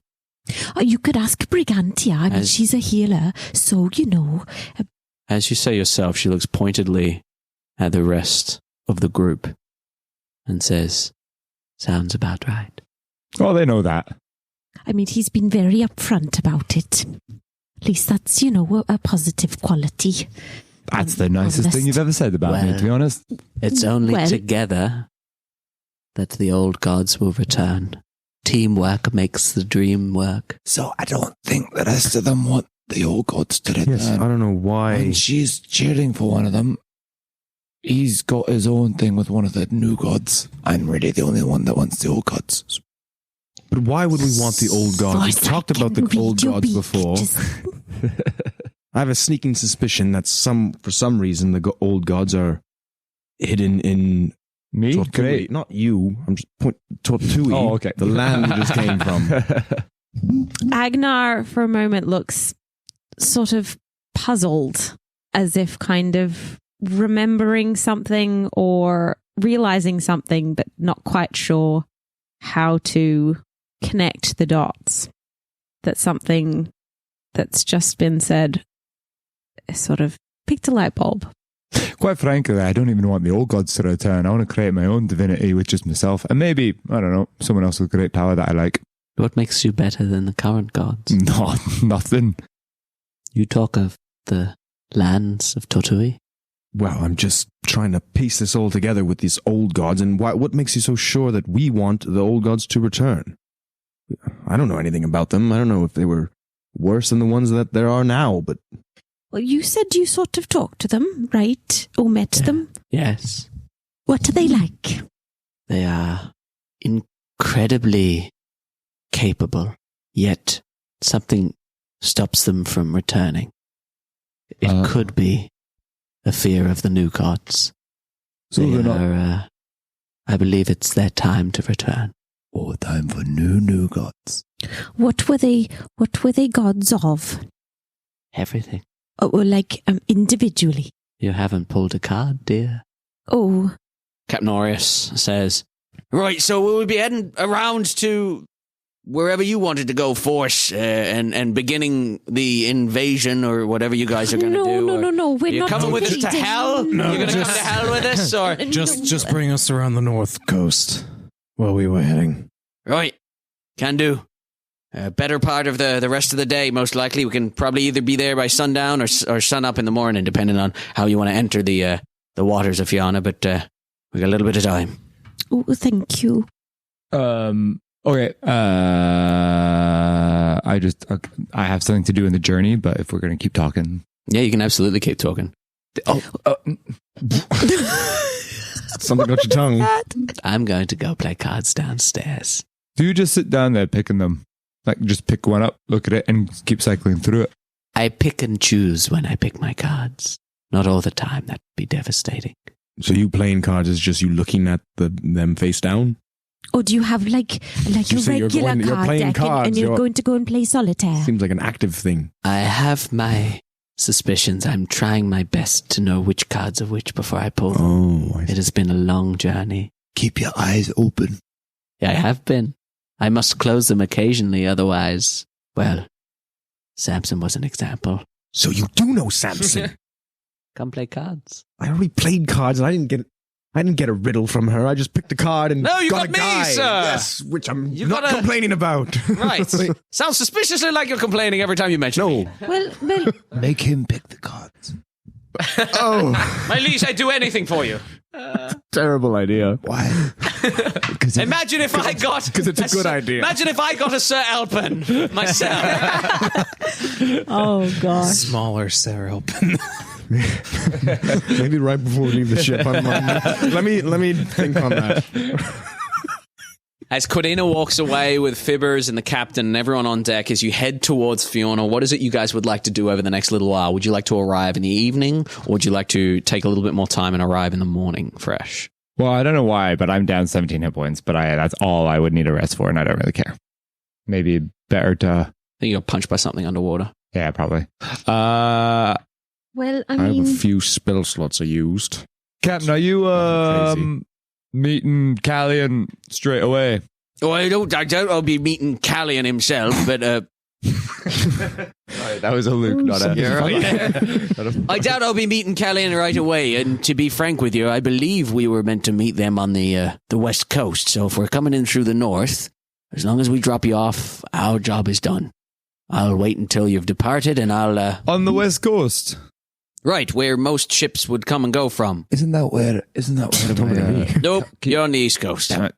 Oh, you could ask Briganti. I mean, she's a healer, so you know. As you say yourself, she looks pointedly at the rest of the group and says, sounds about right. Oh, they know that. I mean, he's been very upfront about it. At least that's, you know, a positive quality. That's the nicest thing you've ever said about me, to be honest. It's only together that the old gods will return. Teamwork makes the dream work. So I don't think the rest of them want the old gods to return. Yes, I don't know why. When she's cheering for one of them, he's got his own thing with one of the new gods. I'm really the only one that wants the old gods. But why would we want the old gods? We've talked about the old gods before. I have a sneaking suspicion that for some reason the old gods are hidden in me. Tortui. Great, not you. I'm just Tortui. Oh, okay. The land you just came from. Agenar, for a moment, looks sort of puzzled, as if kind of remembering something or realizing something, but not quite sure how to connect the dots. That something that's just been said sort of picked a light bulb. Quite frankly, I don't even want the old gods to return. I want to create my own divinity with just myself. And maybe, I don't know, someone else with great power that I like. What makes you better than the current gods? No, nothing. You talk of the lands of Tortui? Well, I'm just trying to piece this all together with these old gods, and what makes you so sure that we want the old gods to return? I don't know anything about them. I don't know if they were worse than the ones that there are now, but... Well, you said you sort of talked to them, right? Or met them? Yes. What are they like? They are incredibly capable, yet something stops them from returning. It could be a fear of the new gods. So they they're not... are, I believe it's their time to return. Oh, time for new gods. What were they gods of? Everything. Oh, like individually? You haven't pulled a card, dear. Oh. Captain Orius says, right, so we'll be heading around to wherever you wanted to go, Force, and beginning the invasion or whatever you guys are going to do. No, we're not coming with us to hell? No, You're going to come to hell with us? Or just bring us around the north coast while we were heading. Right, can do. Better part of the rest of the day, most likely. We can probably either be there by sundown or sun up in the morning, depending on how you want to enter the waters of Fiaine, but we got a little bit of time. Oh, thank you. Okay. I have something to do in the journey, but if we're going to keep talking... Yeah, you can absolutely keep talking. Something got your tongue. I'm going to go play cards downstairs. Do you just sit down there picking them? Like, just pick one up, look at it, and keep cycling through it? I pick and choose when I pick my cards. Not all the time. That would be devastating. So you playing cards is just you looking at them face down? Or do you have like a regular card deck and you're going to go and play solitaire? Seems like an active thing. I have my suspicions. I'm trying my best to know which cards are which before I pull them. Oh, It has been a long journey. Keep your eyes open. Yeah, I have been. I must close them occasionally, otherwise, well, Samson was an example. so you do know Samson. Come play cards. I already played cards and I didn't get a riddle from her. I just picked a card and No, you got got a me, guy. sir. Yes, which I'm You not got a- complaining about. Right. Sounds suspiciously like you're complaining every time you mention me. No. Well, Make him pick the cards. Oh, My liege, I'd do anything for you. Terrible idea. Why? Imagine if I got... because it's a good idea. Imagine if I got a Sir Alpin myself. oh gosh. Smaller Sarah open. Maybe right before we leave the ship. Let me think on that. As Cordina walks away with Fibbers and the captain and everyone on deck, as you head towards Fiona, what is it you guys would like to do over the next little while? Would you like to arrive in the evening, or would you like to take a little bit more time and arrive in the morning fresh? Well, I don't know why, but I'm down 17 hit points, but that's all I would need a rest for, and I don't really care. Maybe better to... I think you got punched by something underwater. Yeah, probably. Well, I I have mean, a few spell slots I used. Captain, are you Crazy. meeting Callian straight away? Oh, I doubt I'll be meeting Callian himself, but Sorry, that was a Luke, not a... I doubt I'll be meeting Callian right away. And to be frank with you, I believe we were meant to meet them on the west coast. So if we're coming in through the north, as long as we drop you off, our job is done. I'll wait until you've departed, and I'll... On the west coast? Right, where most ships would come and go from. Isn't that where Nope, you're on the east coast. Damn it.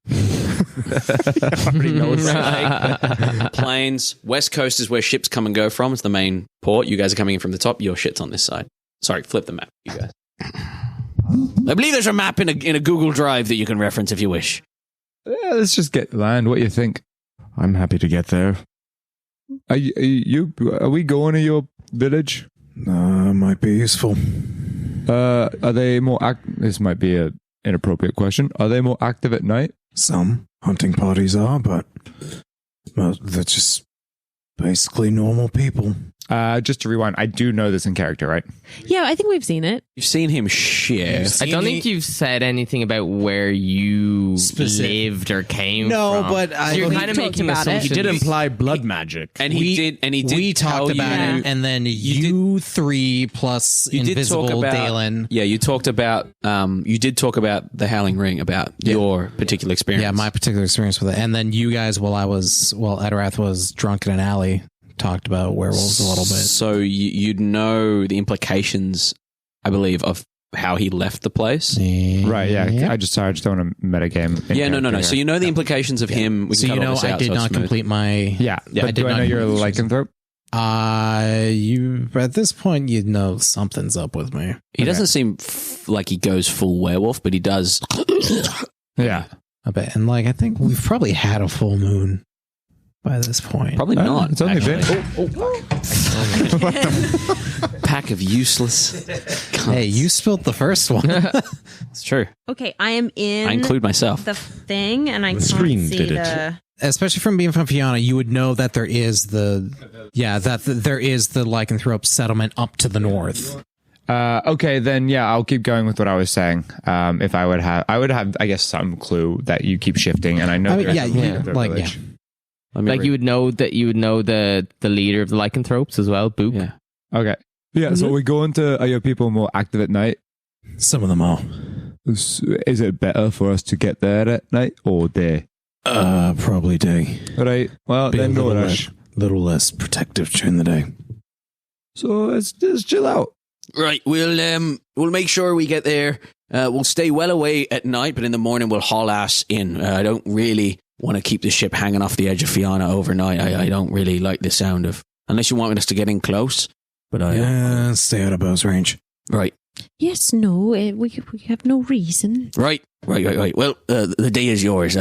Already know it's Plains. West coast is where ships come and go from. It's the main port. You guys are coming in from the top. Your shit's on this side. Sorry, flip the map, you guys. I believe there's a map in a Google Drive that you can reference if you wish. Yeah, let's just get land. What do you think? I'm happy to get there. Are we going to your village? Might be useful. Are they more this might be an inappropriate question. Are they more active at night? Some hunting parties are, but they're just basically normal people. Just to rewind, I do know this in character, right? yeah, I think we've seen it. You've seen him shit. I don't think you've said anything about where you lived or came No, from. but I- So you're we kind of talked making about it. assumptions. He did imply blood magic. And he did. We talked tell about you- it, and then you three plus You did invisible talk about Daelyn. Yeah, you talked about. You did talk about the Howling Ring, about your particular experience. Yeah, my particular experience with it, and then you guys, while Etterath was drunk in an alley, talked about werewolves a little bit. So you'd know the implications, I believe, of how he left the place. Right, yeah. I just don't want to metagame. Yeah, no. So you know the implications of him. We can So cut you all know, this I out did so it's not smooth. complete my. Yeah, Yeah, but I did do I not know you're a know. lycanthrope? You at this point, you know something's up with me. He doesn't seem like he goes full werewolf, but he does. Yeah. I bet, and I think we've probably had a full moon by this point. Probably not. It's only actually. been... Pack of useless. Hey, you spilled the first one. It's true. Okay, I am in I include myself. the thing, and I The can't screen see did it. the. Especially from being from Fiaine, you would know that there is the lycanthrope settlement up to the north. Okay, then yeah, I'll keep going with what I was saying. If I would have, I guess, some clue that you keep shifting, and I know. I mean, there's yeah, a yeah, their like, village. Let me Like read. you would know the leader of the lycanthropes as well, Boop. Yeah. Okay. Yeah, so we go into, are your people more active at night? Some of them are. Is it better for us to get there at night or day? Probably day. Right. Well, Be a then no little rush. little less protective during the day. So let's just chill out. Right, we'll make sure we get there. We'll stay well away at night, but in the morning we'll haul ass in. I don't really want to keep the ship hanging off the edge of Fiaine overnight. I don't really like the sound of, unless you want us to get in close. But Yeah, stay out of bow's range. right, Yes, no, we have no reason. right. Well, the day is yours.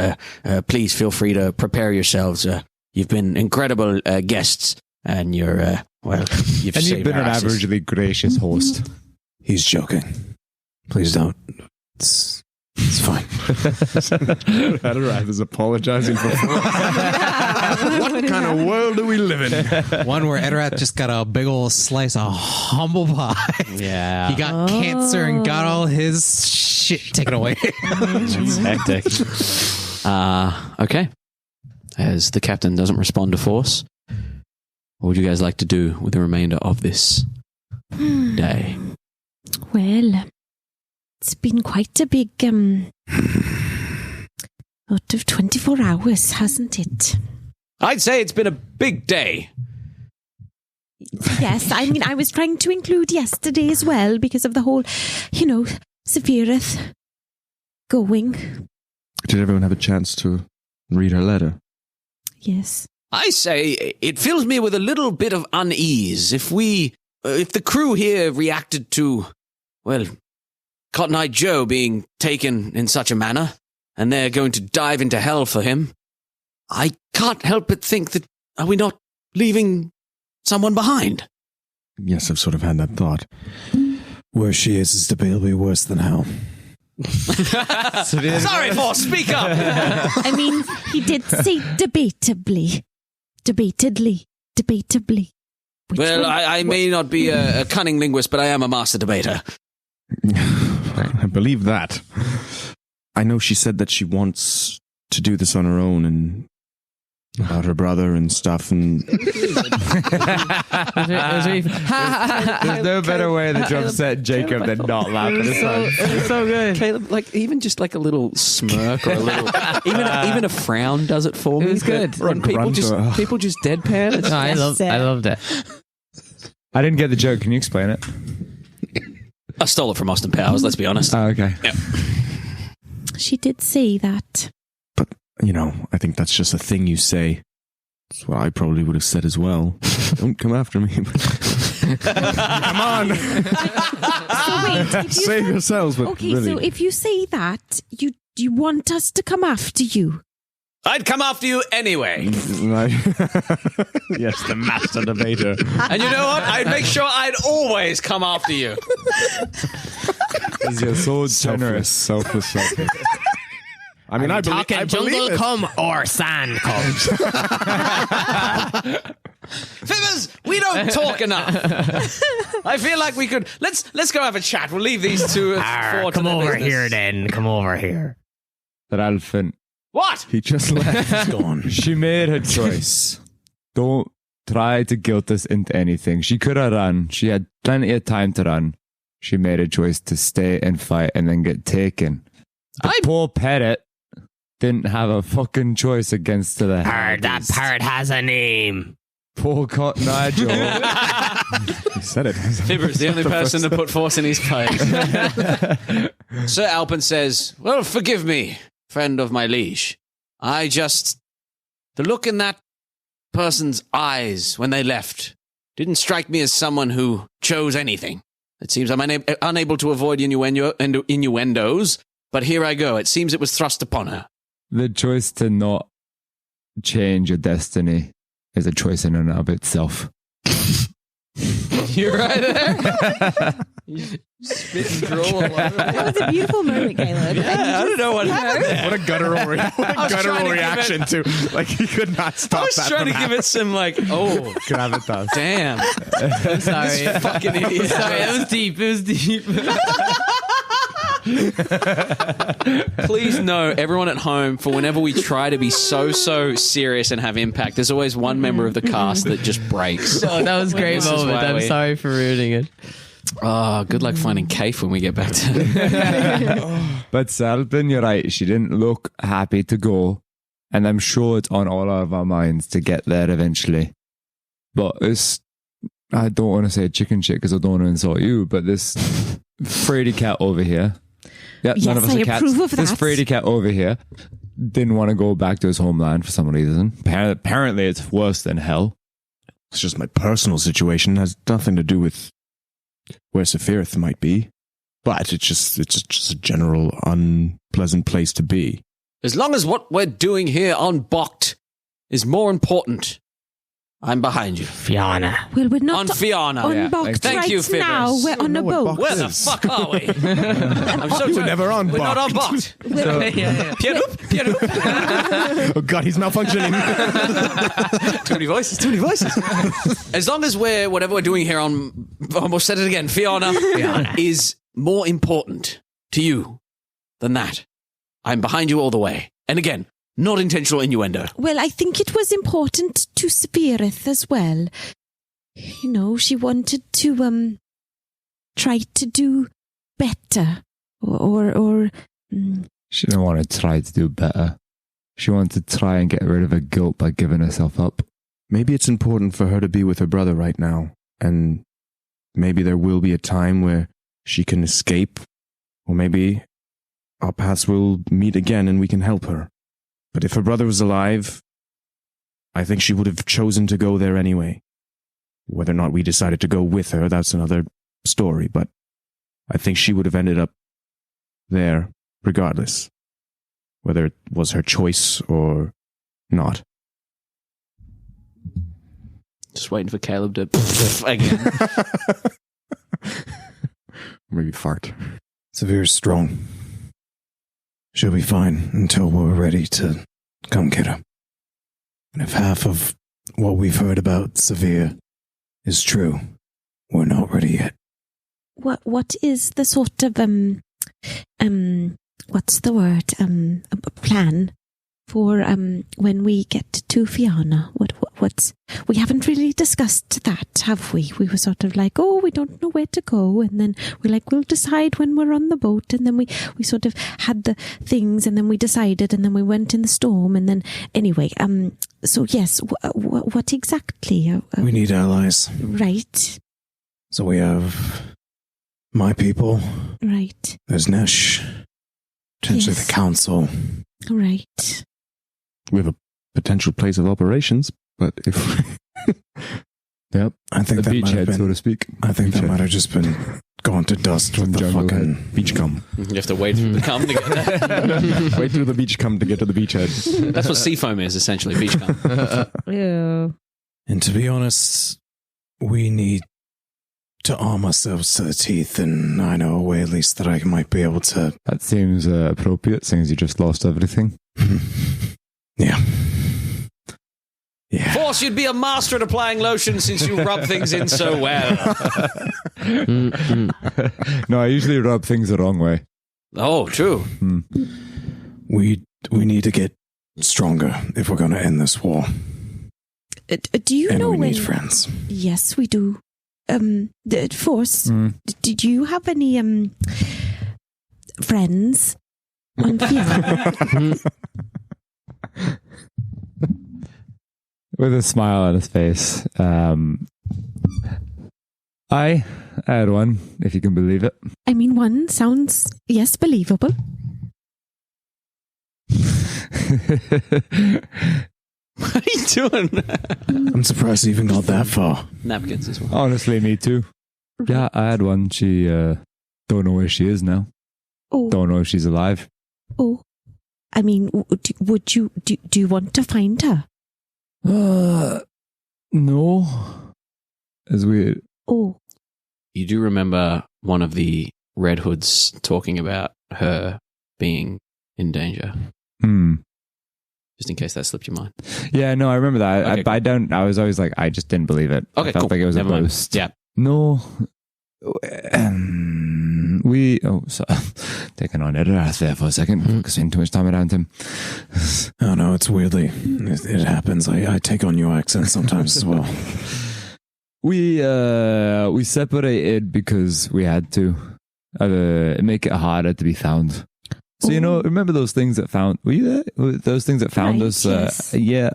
Please feel free to prepare yourselves. You've been incredible guests, and you've And you've saved been our an asses. averagely gracious host. He's joking. Please don't. It's fine. Etterath is apologizing for What kind of world do we live in? One where Etterath just got a big old slice of humble pie. Yeah. He got cancer and got all his shit taken away. It's hectic. Okay. As the captain doesn't respond to force, what would you guys like to do with the remainder of this day? Well, it's been quite a big, out of 24 hours, hasn't it? I'd say it's been a big day. Yes, I mean, I was trying to include yesterday as well because of the whole, Safirith going. Did everyone have a chance to read her letter? Yes. I say it fills me with a little bit of unease if the crew here reacted to, well, Cotton Eye Joe being taken in such a manner, and they're going to dive into hell for him. I can't help but think that, are we not leaving someone behind? Yes, I've sort of had that thought. Where she is debatably worse than hell. Sorry, Force, speak up! I mean, he did say debatably. Debatedly. Well, I may not be a cunning linguist, but I am a master debater. I believe that. I know she said that she wants to do this on her own and about her brother and stuff. And There's no better way to upset Jacob than not laugh at his son. It's so good. Caleb, even just a little smirk or a little, even a frown does it for me. It was good. When people just deadpan. It's I loved it. I didn't get the joke. Can you explain it? I stole it from Austin Powers, let's be honest. Oh, okay. Yep. She did say that. but, I think that's just a thing you say. That's what I probably would have said as well. Don't come after me. Come on. So wait, if you Save yourselves. But okay, really. so if you say that, you want us to come after you. I'd come after you anyway. Yes, the master debater. And you know what? I'd make sure I'd always come after you. You're so generous. Selfless. I mean, I believe it. come or sand come. Fibbers, we don't talk enough. I feel like we could. Let's go have a chat. We'll leave these two. Come over here then. Come over here. That elephant. What? He just left. He's gone. She made her choice. Don't try to guilt us into anything. She could have run. She had plenty of time to run. She made a choice to stay and fight and then get taken. The poor parrot didn't have a fucking choice against the That parrot has a name. Poor Cotton Eye Joe. He said it. Fibbers, the only person to put force in his place. Sir Alpin says, well, forgive me, friend of my liege. The look in that person's eyes when they left didn't strike me as someone who chose anything. It seems I'm unable to avoid innuendos, but here I go. It seems it was thrust upon her. The choice to not change your destiny is a choice in and of itself. You're right there. Spit and drool all over. That was a beautiful moment, Caleb. I don't know what happened there. What a guttural reaction to, like, he could not stop I was that trying from to give it some, Gravitas. damn. I'm sorry. This fucking idiot. Sorry, it was deep. Please know, everyone at home, for whenever we try to be so serious and have impact, there's always one member of the cast that just breaks. Oh, that was a great This is moment. why I'm we- sorry for ruining it. Oh, good luck finding Kaif when we get back to But Salpin, you're right. She didn't look happy to go. And I'm sure it's on all of our minds to get there eventually. But I don't want to say chicken shit because I don't want to insult you, but this fraidy cat over here. Yeah, Yes, none of us I are cats. approve of This that. fraidy cat over here didn't want to go back to his homeland for some reason. Apparently it's worse than hell. It's just my personal situation. It has nothing to do with where Safirith might be. But it's just a general unpleasant place to be. As long as what we're doing here on Bokt is more important I'm behind you. Fiaine. Well, we're not On Fiaine. unboxed Thank right you, Fibbers. now. We're on a boat. Where the fuck are we? I'm so We're never unboxed. We're not unboxed. Pierre, Oh God, he's malfunctioning. Too many voices. As long as whatever we're doing here on, almost said it again, Fiaine is more important to you than that. I'm behind you all the way. And again, not intentional innuendo. Well, I think it was important to Safirith as well. You know, she wanted to try to do better, or She didn't want to try to do better. She wanted to try and get rid of her guilt by giving herself up. Maybe it's important for her to be with her brother right now, and maybe there will be a time where she can escape, or maybe our paths will meet again and we can help her. But if her brother was alive, I think she would have chosen to go there anyway. Whether or not we decided to go with her, that's another story, but I think she would have ended up there regardless, whether it was her choice or not. Just waiting for Caleb to again. Maybe fart. Savir's strong. She'll be fine until we're ready to come get her. And if half of what we've heard about Safir is true, we're not ready yet. what is the sort of what's the word a plan for when we get to Fiaine? What's we haven't really discussed that, have we? We were sort of like, oh, we don't know where to go, and then we're like, we'll decide when we're on the boat, and then we sort of had the things, and then we decided, and then we went in the storm, and then anyway, so yes, what exactly? We need allies. Right. So we have my people. Right. There's Nesh. Potentially Yes. the council. Right. We have a potential place of operations, but if Yep. I think The that might have beachhead, so been. to speak. I think that Beachhead. might have just been gone to dust with the Jungle fucking head. beach cum. You have to wait for the cum to get there. Wait through the beach cum to get to the beachhead. That's what seafoam is, essentially, beach cum. Yeah. And to be honest, we need to arm ourselves to the teeth, and I know a way at least that I might be able to. That seems appropriate, seeing as you just lost everything. Yeah. Yeah. Force, you'd be a master at applying lotion since you rub things in so well. No, I usually rub things the wrong way. Oh, true. We need to get stronger if we're going to end this war. Do you And know we when? need friends. Yes, we do. Force. Did you have any friends on Fiaine? With a smile on his face. I had one, if you can believe it. I mean, one sounds believable. What are you doing? I'm surprised you even got that far. Napkins as well. Honestly, me too. Yeah, I had one. She don't know where she is now. Oh, Don't know if she's alive. oh. I mean, would you do you want to find her? No. It's weird. Oh, You do remember one of the Red Hoods talking about her being in danger, just in case that slipped your mind. Yeah, no, I remember that. Okay, cool. I don't. I was always like, I just didn't believe it. Okay, I felt cool. like it was Never a mind. boast. Yeah. No. So taking on Etterath there for a second, focusing too much time around him. Oh no, it's weirdly. It happens. I take on your accent sometimes as well. We separated because we had to make it harder to be found. So you know, remember those things that found? Were you there? Those things that found Right, us? yes. Yeah.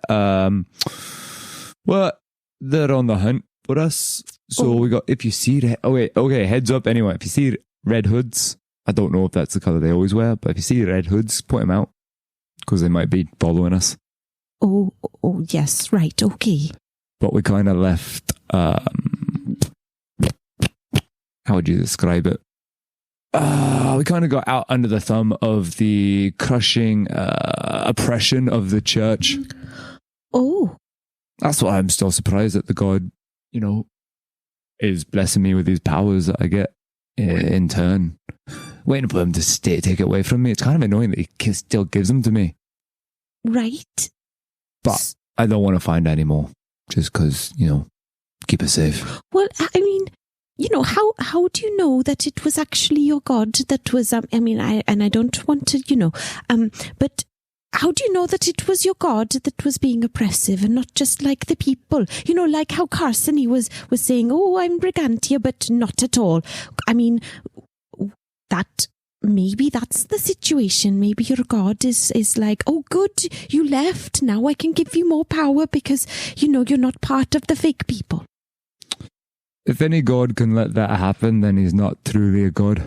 Well, they're on the hunt for us. So we got. If you see, okay. Heads up. Anyway, if you see red hoods, I don't know if that's the color they always wear, but if you see red hoods, point them out because they might be following us. oh, yes, right, okay. But we kind of left. How would you describe it? We kind of got out under the thumb of the crushing oppression of the church. Oh, That's why I'm still surprised that the god, is blessing me with these powers that I get in turn. Waiting for him to take it away from me. It's kind of annoying that he still gives them to me. Right. But I don't want to find any more. Just because, keep it safe. Well, I mean, how do you know that it was actually your god that was, I don't want to, but how do you know that it was your god that was being oppressive and not just like the people? Like how Carson was saying, oh, I'm Brigantia, but not at all. I mean, maybe that's the situation. Maybe your god is like, oh, good, you left. Now I can give you more power because, you're not part of the fake people. If any god can let that happen, then he's not truly a god.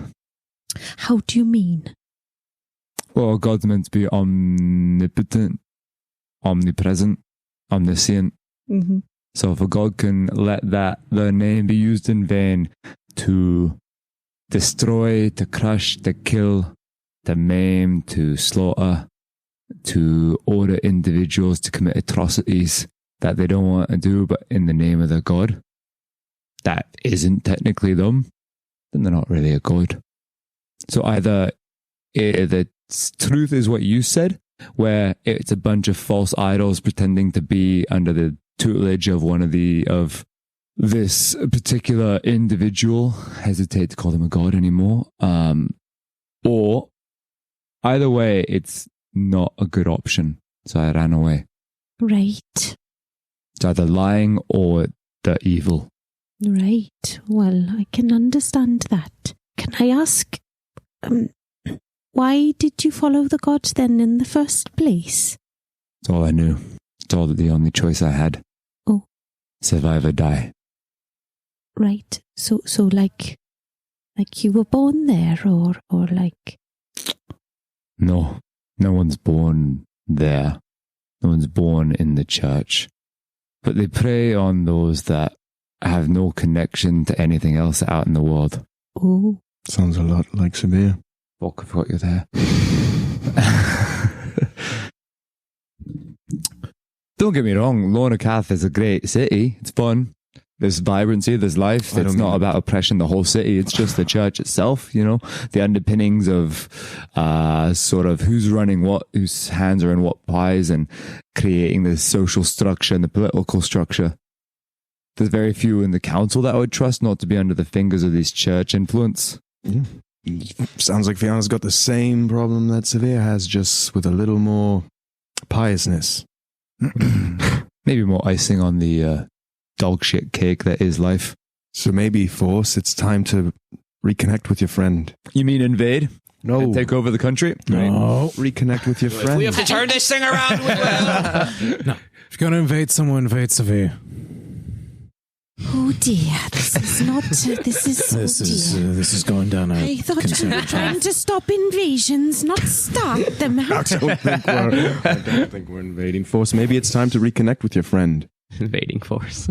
How do you mean? Well, God's meant to be omnipotent, omnipresent, omniscient. Mm-hmm. So if a god can let the name be used in vain to destroy, to crush, to kill, to maim, to slaughter, to order individuals to commit atrocities that they don't want to do, but in the name of the god, that isn't technically them, then they're not really a god. So either the truth is what you said, where it's a bunch of false idols pretending to be under the tutelage of this particular individual. Hesitate to call them a god anymore. Or either way, it's not a good option. So I ran away. Right. It's either lying or the evil. Right. Well, I can understand that. Can I ask, why did you follow the gods then in the first place? It's all I knew. It's all the only choice I had. Oh. Survive or die. Right. So like you were born there or like... No one's born there. No one's born in the church. But they prey on those that have no connection to anything else out in the world. Oh. Sounds a lot like Safir. Fuck, I forgot you're there. Don't get me wrong, Lorna Cath is a great city. It's fun. There's vibrancy, there's life. It's not about oppression the whole city. It's just the church itself, the underpinnings of sort of who's running what, whose hands are in what pies, and creating the social structure and the political structure. There's very few in the council that I would trust not to be under the fingers of this church influence. Yeah. Sounds like Fianna's got the same problem that Safir has, just with a little more piousness. Maybe more icing on the dog shit cake that is life. So maybe, Force, it's time to reconnect with your friend. You mean invade? No. And take over the country? No. Reconnect with your friend. If we have to turn this thing around, we will. No. If you're going to invade someone, invade Safir. Oh dear, this is not. This is going down a. I thought we were trying to stop invasions, not start them. I don't think we're invading, Force. Maybe it's time to reconnect with your friend. Invading force.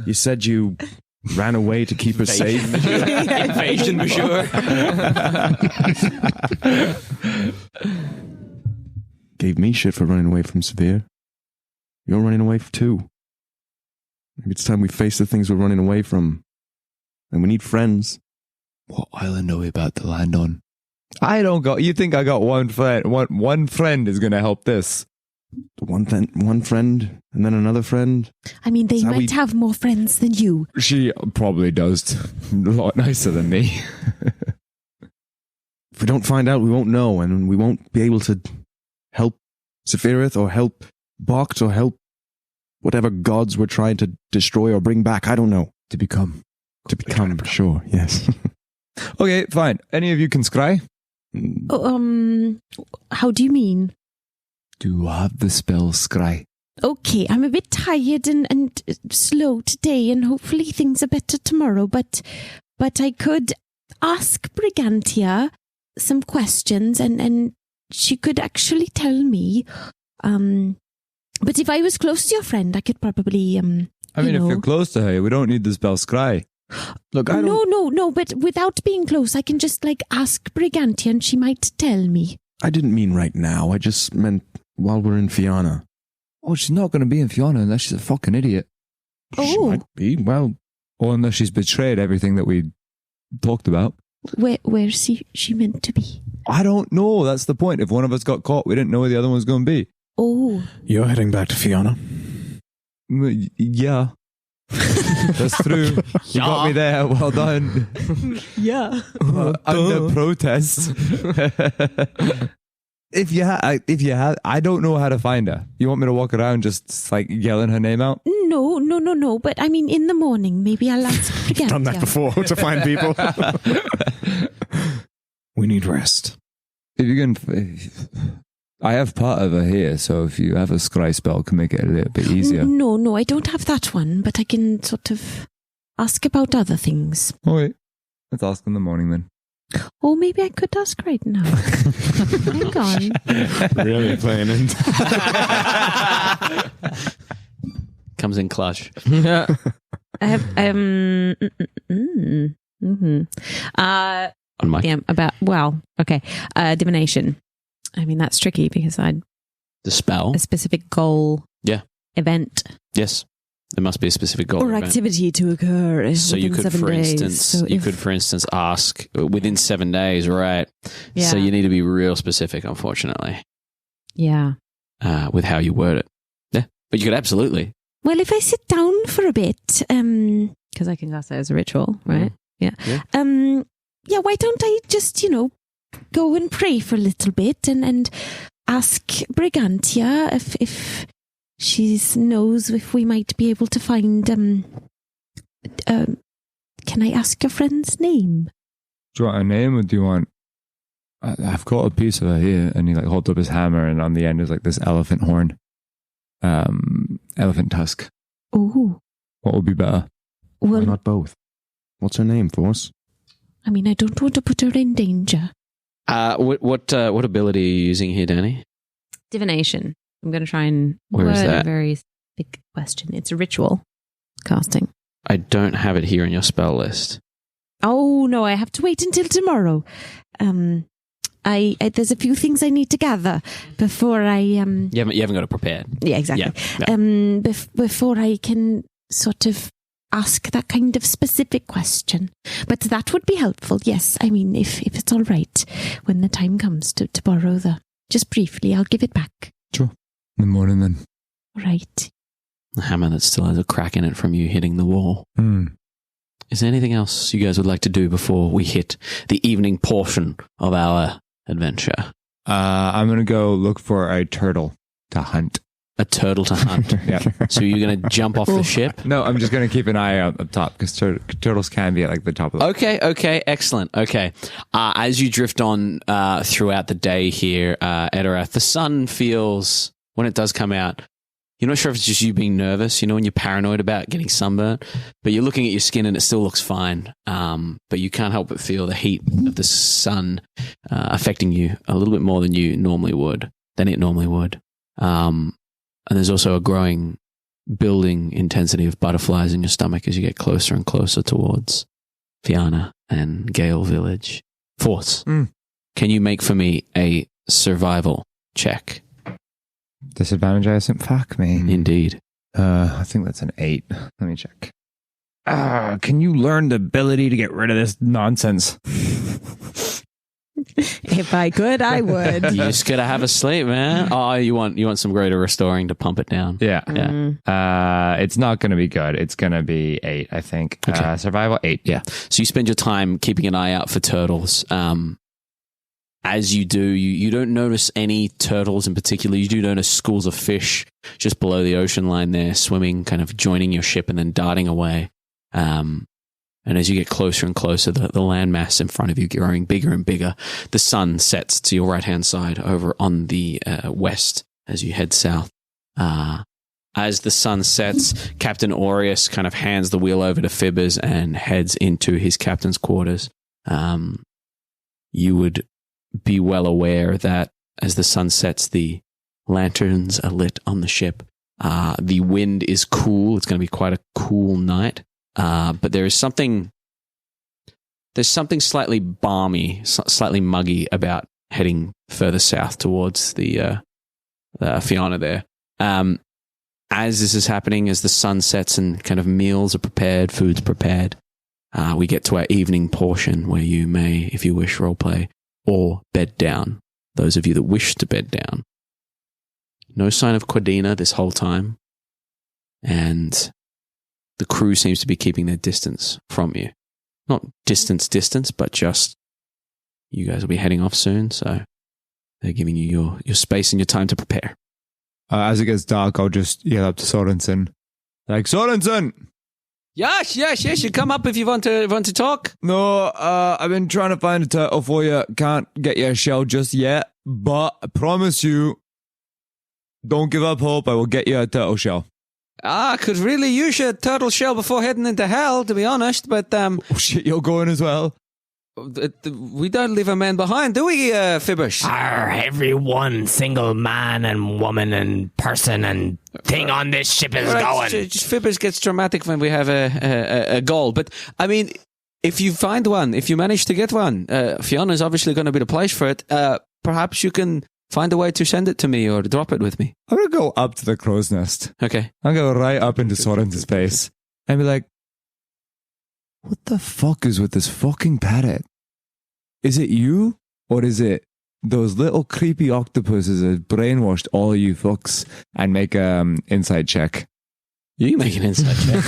You said you ran away to keep her safe. Invasion, monsieur. Gave me shit for running away from Safir. You're running away too. Maybe it's time we face the things we're running away from. And we need friends. What island are we about to land on? You think I got one friend? One friend is going to help this. One friend, and then another friend. I mean, they might have more friends than you. She probably does. A lot nicer than me. If we don't find out, we won't know, and we won't be able to help Safirith or help Bokt or help whatever gods we're trying to destroy or bring back. I don't know. To become, for sure, yes. Okay, fine. Any of you can scry? How do you mean? Do you have the spell scry? Okay, I'm a bit tired and slow today, and hopefully things are better tomorrow, but I could ask Brigantia some questions, and she could actually tell me, but if I was close to your friend, I could probably, if you're close to her, we don't need the spell scry. Look, I don't... No, but without being close, I can just, ask Brigantia, and she might tell me. I didn't mean right now. I just meant while we're in Fianna. Oh, she's not going to be in Fiaine unless she's a fucking idiot. She might be. Well, or unless she's betrayed everything that we talked about. Where's she meant to be? I don't know. That's the point. If one of us got caught, we didn't know where the other one was going to be. Oh. You're heading back to Fiaine? Yeah. That's true. You got me there. Well done. Yeah. Under protest. If you had, I don't know how to find her. You want me to walk around just like yelling her name out? No. But I mean, in the morning, maybe I'll ask Briganti. done that before to find people. We need rest. If you can, I have part of her here, so if you have a scry spell, can make it a little bit easier. No, I don't have that one, but I can sort of ask about other things. Oh wait, let's ask in the morning then. Or maybe I could ask right now. Hang on. Really playing in. Comes in clutch. I have On Mike. divination. I mean, that's tricky because I'd The spell. a specific goal. Yeah. Event. Yes. There must be a specific goal. Or event. activity to occur. So you within could, 7 for days. instance, So you if- could, for instance, ask within 7 days, right? Yeah. So you need to be real specific, unfortunately, Yeah. with how you word it. Yeah, but you could absolutely. Well, if I sit down for a bit, because I can cast that as a ritual, right? Yeah. Why don't I just, go and pray for a little bit and ask Brigantia if she knows if we might be able to find, can I ask your friend's name? Do you want a name or do you want... I've got a piece of her here, and he like holds up his hammer, and on the end is like this elephant horn. Elephant tusk. Oh. What would be better? Well, Why not both? What's her name, Force? I mean, I don't want to put her in danger. What ability are you using here, Danny? Divination. I'm going to try and Where is word that? a very big question. It's a ritual casting. I don't have it here in your spell list. Oh, no, I have to wait until tomorrow. There's a few things I need to gather before I... You haven't got it prepared. Yeah, exactly. Yeah. Before I can sort of ask that kind of specific question. But that would be helpful, yes. I mean, if it's all right, when the time comes to borrow just briefly, I'll give it back. Sure. In the morning then. Right. The hammer that still has a crack in it from you hitting the wall. Is there anything else you guys would like to do before we hit the evening portion of our adventure? I'm going to go look for a turtle to hunt. A turtle to hunt. Yeah. So you're going to jump off the ship? No, I'm just going to keep an eye out up top because turtles can be at like the top of the... Okay, excellent. Okay. As you drift on throughout the day here, Etterath, the sun feels, when it does come out, you're not sure if it's just you being nervous, when you're paranoid about getting sunburnt, but you're looking at your skin and it still looks fine. But you can't help but feel the heat of the sun affecting you a little bit more than it normally would. And there's also a growing, building intensity of butterflies in your stomach as you get closer and closer towards Fiaine and Gale Village. Force, can you make for me a survival check? Disadvantage, I assume? Fuck me. Indeed. I think that's an 8. Let me check. Can you learn the ability to get rid of this nonsense? If I could, I would. You just gotta have a sleep, man. Oh, you want some greater restoring to pump it down. Yeah. Yeah. It's not going to be good. It's going to be 8, I think. Okay. Survival 8. Yeah. So you spend your time keeping an eye out for turtles. As you do, you don't notice any turtles in particular. You do notice schools of fish just below the ocean line there, swimming, kind of joining your ship and then darting away. And as you get closer and closer, the landmass in front of you growing bigger and bigger. The sun sets to your right-hand side over on the west as you head south. As the sun sets, Captain Aureus kind of hands the wheel over to Fibbers and heads into his captain's quarters. You would be well aware that as the sun sets, the lanterns are lit on the ship. The wind is cool. It's going to be quite a cool night. But there's something slightly balmy, slightly muggy about heading further south towards the Fiaine there. as this is happening, as the sun sets and kind of meals are prepared, food's prepared, we get to our evening portion where you may, if you wish, roleplay or bed down. Those of you that wish to bed down. No sign of Quadina this whole time. And the crew seems to be keeping their distance from you. Not distance, but just you guys will be heading off soon, so they're giving you your space and your time to prepare. As it gets dark, I'll just yell up to Sorensen. Like, Sorensen! Yes, you come up if you want to talk. No, I've been trying to find a turtle for you. Can't get you a shell just yet, but I promise you, don't give up hope. I will get you a turtle shell. I could really use a turtle shell before heading into hell, to be honest, but... Oh shit, you're going as well? We don't leave a man behind, do we, Fibbers? Every one single man and woman and person and thing on this ship is going. Just Fibbers gets dramatic when we have a goal. But, I mean, if you find one, if you manage to get one, Fiaine is obviously going to be the place for it. Perhaps you can find a way to send it to me or drop it with me. I'm going to go up to the crow's nest. Okay. I'm going to go right up into Sorensen's face and be like, what the fuck is with this fucking parrot? Is it you? Or is it those little creepy octopuses that brainwashed all you fucks? And make an insight check. You make an insight check.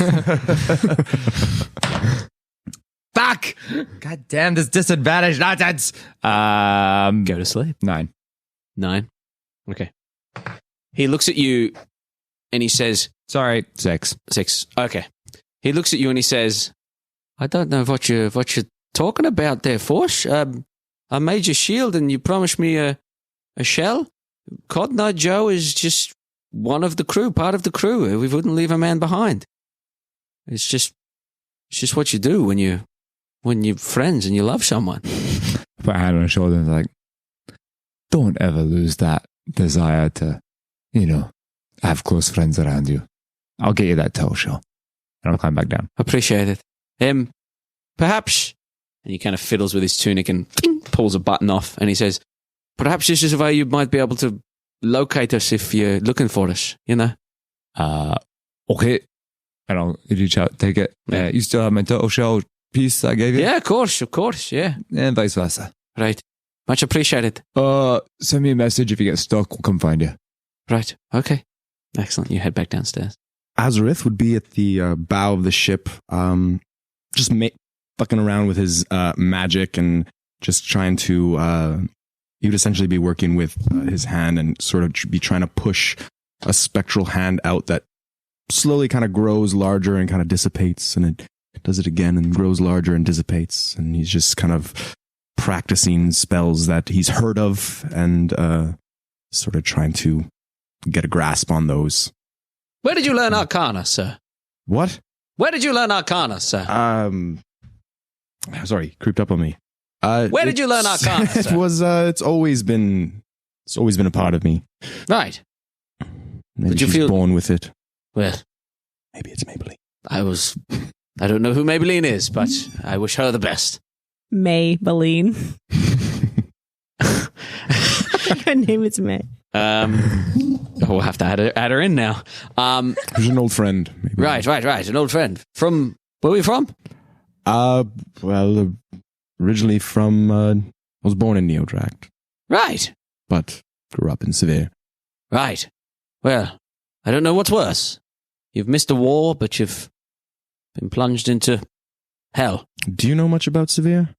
Fuck! God damn this disadvantage nonsense! Go to sleep. 9. Okay. He looks at you and he says... Sorry, 6. Okay. He looks at you and he says... I don't know what you're talking about there, Force. I made your shield and you promised me a shell. Cotton Eye Joe is just one of the crew, part of the crew. We wouldn't leave a man behind. It's just what you do when you're friends and you love someone. Put a hand on his shoulder and like, don't ever lose that desire to, have close friends around you. I'll get you that toe shell. And I'll climb back down. Appreciate it. Perhaps, and he kind of fiddles with his tunic and pulls a button off, and he says, perhaps this is a way you might be able to locate us if you're looking for us, Okay. And I'll reach out, take it. You still have my turtle shell piece I gave you? Yeah, of course, yeah. And vice versa. Right. Much appreciated. Send me a message if you get stuck. We'll come find you. Right. Okay. Excellent. You head back downstairs. Azorith would be at the bow of the ship, just fucking around with his magic and just trying to... he would essentially be working with his hand and sort of be trying to push a spectral hand out that slowly kind of grows larger and kind of dissipates, and it does it again and grows larger and dissipates, and he's just kind of practicing spells that he's heard of and sort of trying to get a grasp on those. Where did you learn Arcana, sir? What? Where did you learn Arcana, sir? Sorry, creeped up on me. Where did you learn Arcana, sir? It was. It's always been a part of me. Right. Maybe she's born with it. Well, maybe it's Maybelline. I don't know who Maybelline is, but I wish her the best. Maybelline. Her name is May. We'll have to add her in now. She's an old friend. Maybe. Right. An old friend. From where are we from? Well, originally from. I was born in Neodract. Right. But grew up in Safirith. Right. Well, I don't know what's worse. You've missed a war, but you've been plunged into hell. Do you know much about Safirith?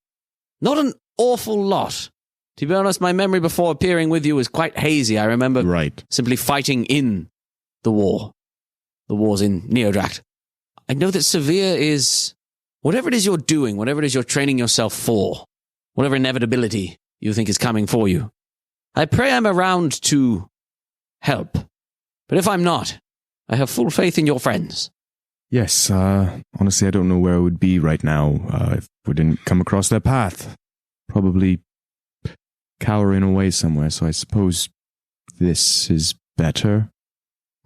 Not an awful lot. To be honest, my memory before appearing with you was quite hazy. I remember simply fighting in the war. The war's in Neodract. I know that Safirith is... whatever it is you're doing, whatever it is you're training yourself for, whatever inevitability you think is coming for you, I pray I'm around to help. But if I'm not, I have full faith in your friends. Yes, honestly, I don't know where I would be right now if we didn't come across their path. Probably cowering away somewhere, so I suppose this is better.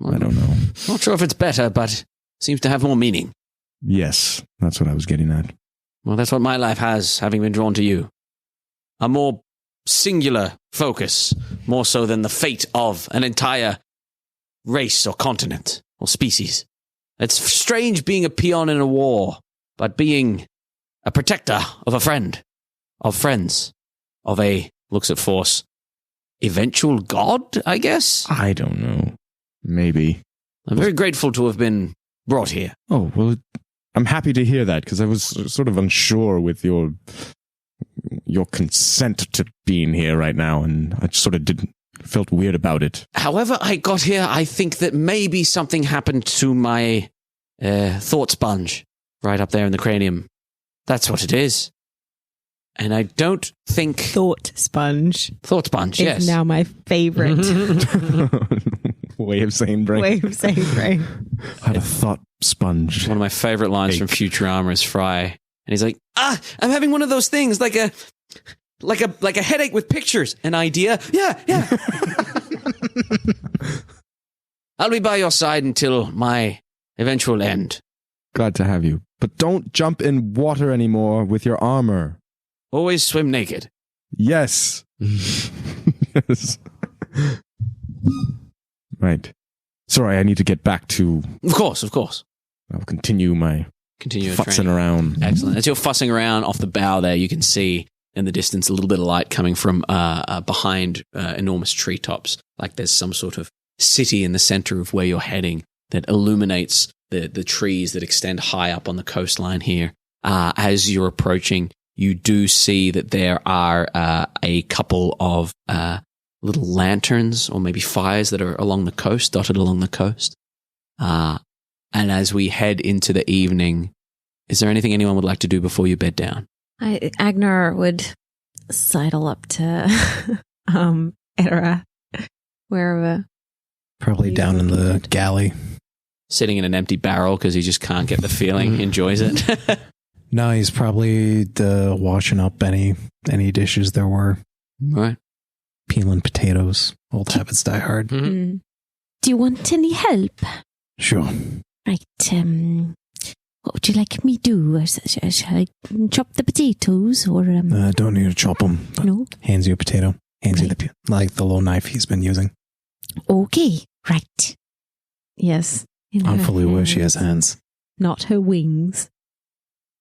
I don't know. Not sure if it's better, but seems to have more meaning. Yes, that's what I was getting at. Well, that's what my life has, having been drawn to you. A more singular focus, more so than the fate of an entire race or continent. or species. It's strange being a peon in a war, but being a protector of a friend, of friends, of a, looks at Force, eventual god, I guess? I don't know. Maybe. I'm very grateful to have been brought here. Oh, well, I'm happy to hear that, because I was sort of unsure with your consent to being here right now, and I sort of felt weird about it. However I got here, I think that maybe something happened to my thought sponge right up there in the cranium. That's what it is. And I don't think... Thought sponge. Thought sponge, is yes. now my favorite way of saying brain. way of saying brain. I had a thought sponge. One of my favorite lines from Futurama is Fry. And he's like, I'm having one of those things, like a headache with pictures. An idea? Yeah. I'll be by your side until my eventual end. Glad to have you. But don't jump in water anymore with your armor. Always swim naked. Yes. Yes. Right. Sorry, I need to get back to... Of course. I'll continue fussing around. Excellent. As you're fussing around off the bow there, you can see in the distance a little bit of light coming from behind enormous treetops. Like there's some sort of city in the center of where you're heading that illuminates the trees that extend high up on the coastline here. As you're approaching, you do see that there are a couple of little lanterns or maybe fires that are along the coast, dotted along the coast. And as we head into the evening, is there anything anyone would like to do before you bed down? Agenar would sidle up to Etterath, wherever. Probably down in the galley. Sitting in an empty barrel because he just can't get the feeling. He enjoys it. No, he's probably washing up any dishes there were. Right. Peeling potatoes. Old habits die hard. Mm. Do you want any help? Sure. Right. What would you like me to do? Shall I chop the potatoes or? Don't need to chop them. No. Hands you a potato. Hands you the little knife he's been using. Okay. Right. Yes. I'm fully aware she has hands. Not her wings.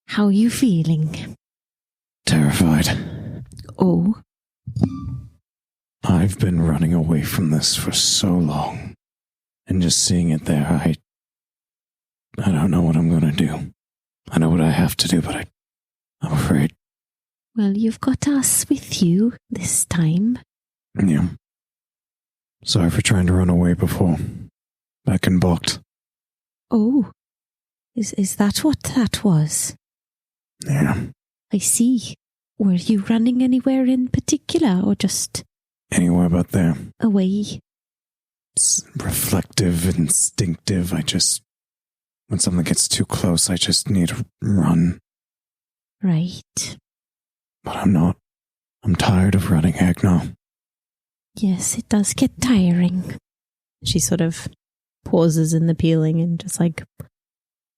How are you feeling? Terrified. Oh. I've been running away from this for so long. And just seeing it there, I don't know what I'm going to do. I know what I have to do, but I'm afraid. Well, you've got us with you this time. Yeah. Sorry for trying to run away before. Back in Bocht. Oh. Is that what that was? Yeah. I see. Were you running anywhere in particular or just... Anywhere but there. Away? It's reflective, instinctive. When something gets too close, I just need to run. Right. But I'm not. I'm tired of running, Agenar. Yes, it does get tiring. She sort of pauses in the peeling and just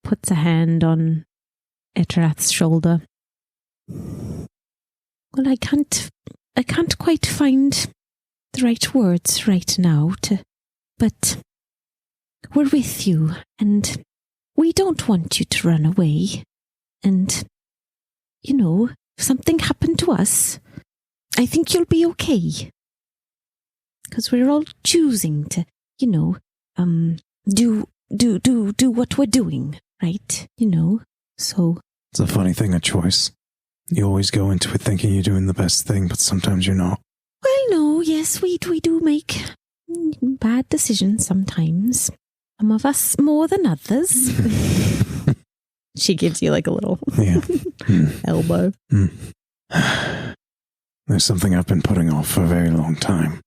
puts a hand on Etterath's shoulder. Well, I can't quite find the right words right now but we're with you and we don't want you to run away. And, if something happened to us, I think you'll be okay. Because we're all choosing to, do what we're doing, right? So. It's a funny thing, a choice. You always go into it thinking you're doing the best thing, but sometimes you're not. Well, no, yes, we do make bad decisions sometimes. Some of us more than others. She gives you a little elbow. There's something I've been putting off for a very long time,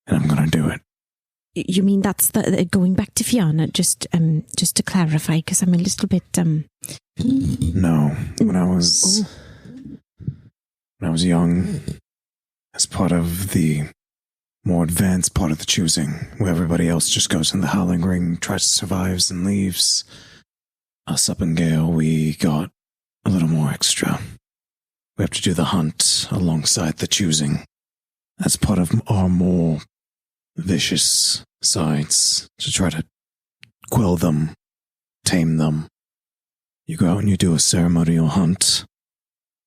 and I'm going to do it. You mean that's going back to Fiaine? Just to clarify, because I'm a little bit No, when I was young, as part of the more advanced part of the choosing, where everybody else just goes in the Howling Ring, tries to survive and leaves, us up in Gale, we got a little more extra. We have to do the hunt alongside the choosing as part of our more vicious sides to try to quell them, tame them. You go out and you do a ceremonial hunt,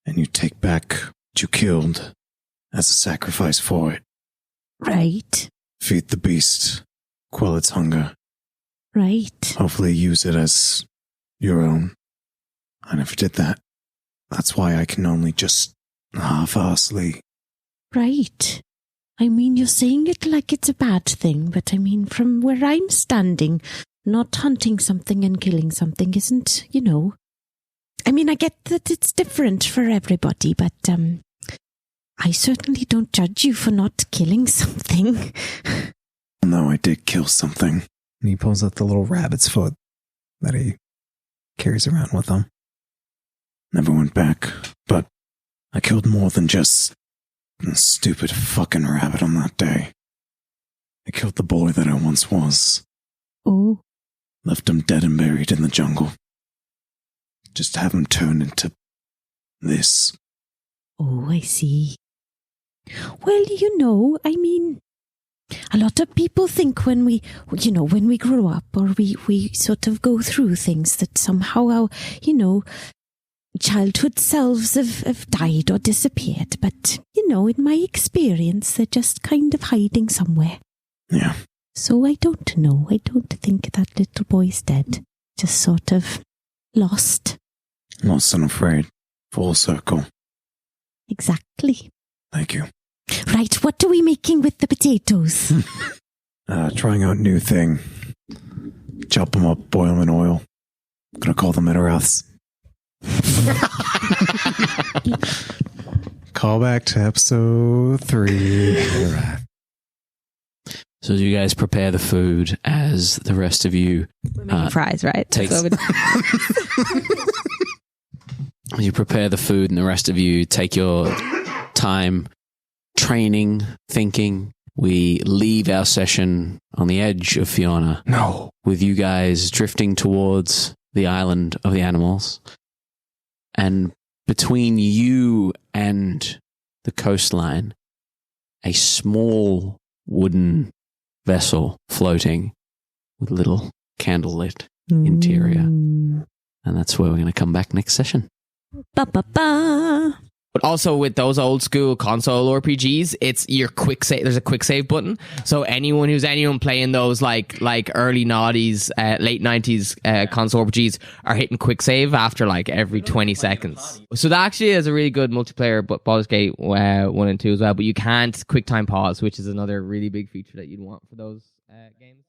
and you take back what you killed as a sacrifice for it. Right. Feed the beast, quell its hunger. Right. Hopefully use it as your own. I never did that. That's why I can only just half-assly. Right. I mean, you're saying it like it's a bad thing, but I mean, from where I'm standing, not hunting something and killing something isn't, I mean, I get that it's different for everybody, but I certainly don't judge you for not killing something. No, I did kill something. And he pulls out the little rabbit's foot that he carries around with him. Never went back, but I killed more than just a stupid fucking rabbit on that day. I killed the boy that I once was. Oh. Left him dead and buried in the jungle. Just to have him turn into this. Oh, I see. Well, I mean, a lot of people think when we grow up or we sort of go through things that somehow our, childhood selves have died or disappeared. But, in my experience, they're just kind of hiding somewhere. Yeah. So I don't know. I don't think that little boy's dead. Just sort of lost. Lost and afraid. Full circle. Exactly. Thank you. Right, what are we making with the potatoes? Trying out new thing. Chop them up, boil them in oil. Gonna call them Etteraths. Call back to episode 3. So you guys prepare the food as the rest of you... We're making fries, right? You prepare the food and the rest of you take your time training, thinking. We leave our session on the edge of Fiaine. No. With you guys drifting towards the island of the animals. And between you and the coastline, a small wooden vessel floating with a little candlelit interior. And that's where we're going to come back next session. Ba-ba-ba. But also with those old school console RPGs, it's your quick save. There's a quick save button. So anyone playing those like early noughties, late 90s console RPGs are hitting quick save after like every 20 seconds. So that actually is a really good multiplayer, but Baldur's Gate 1 and 2 as well. But you can't quick time pause, which is another really big feature that you'd want for those games.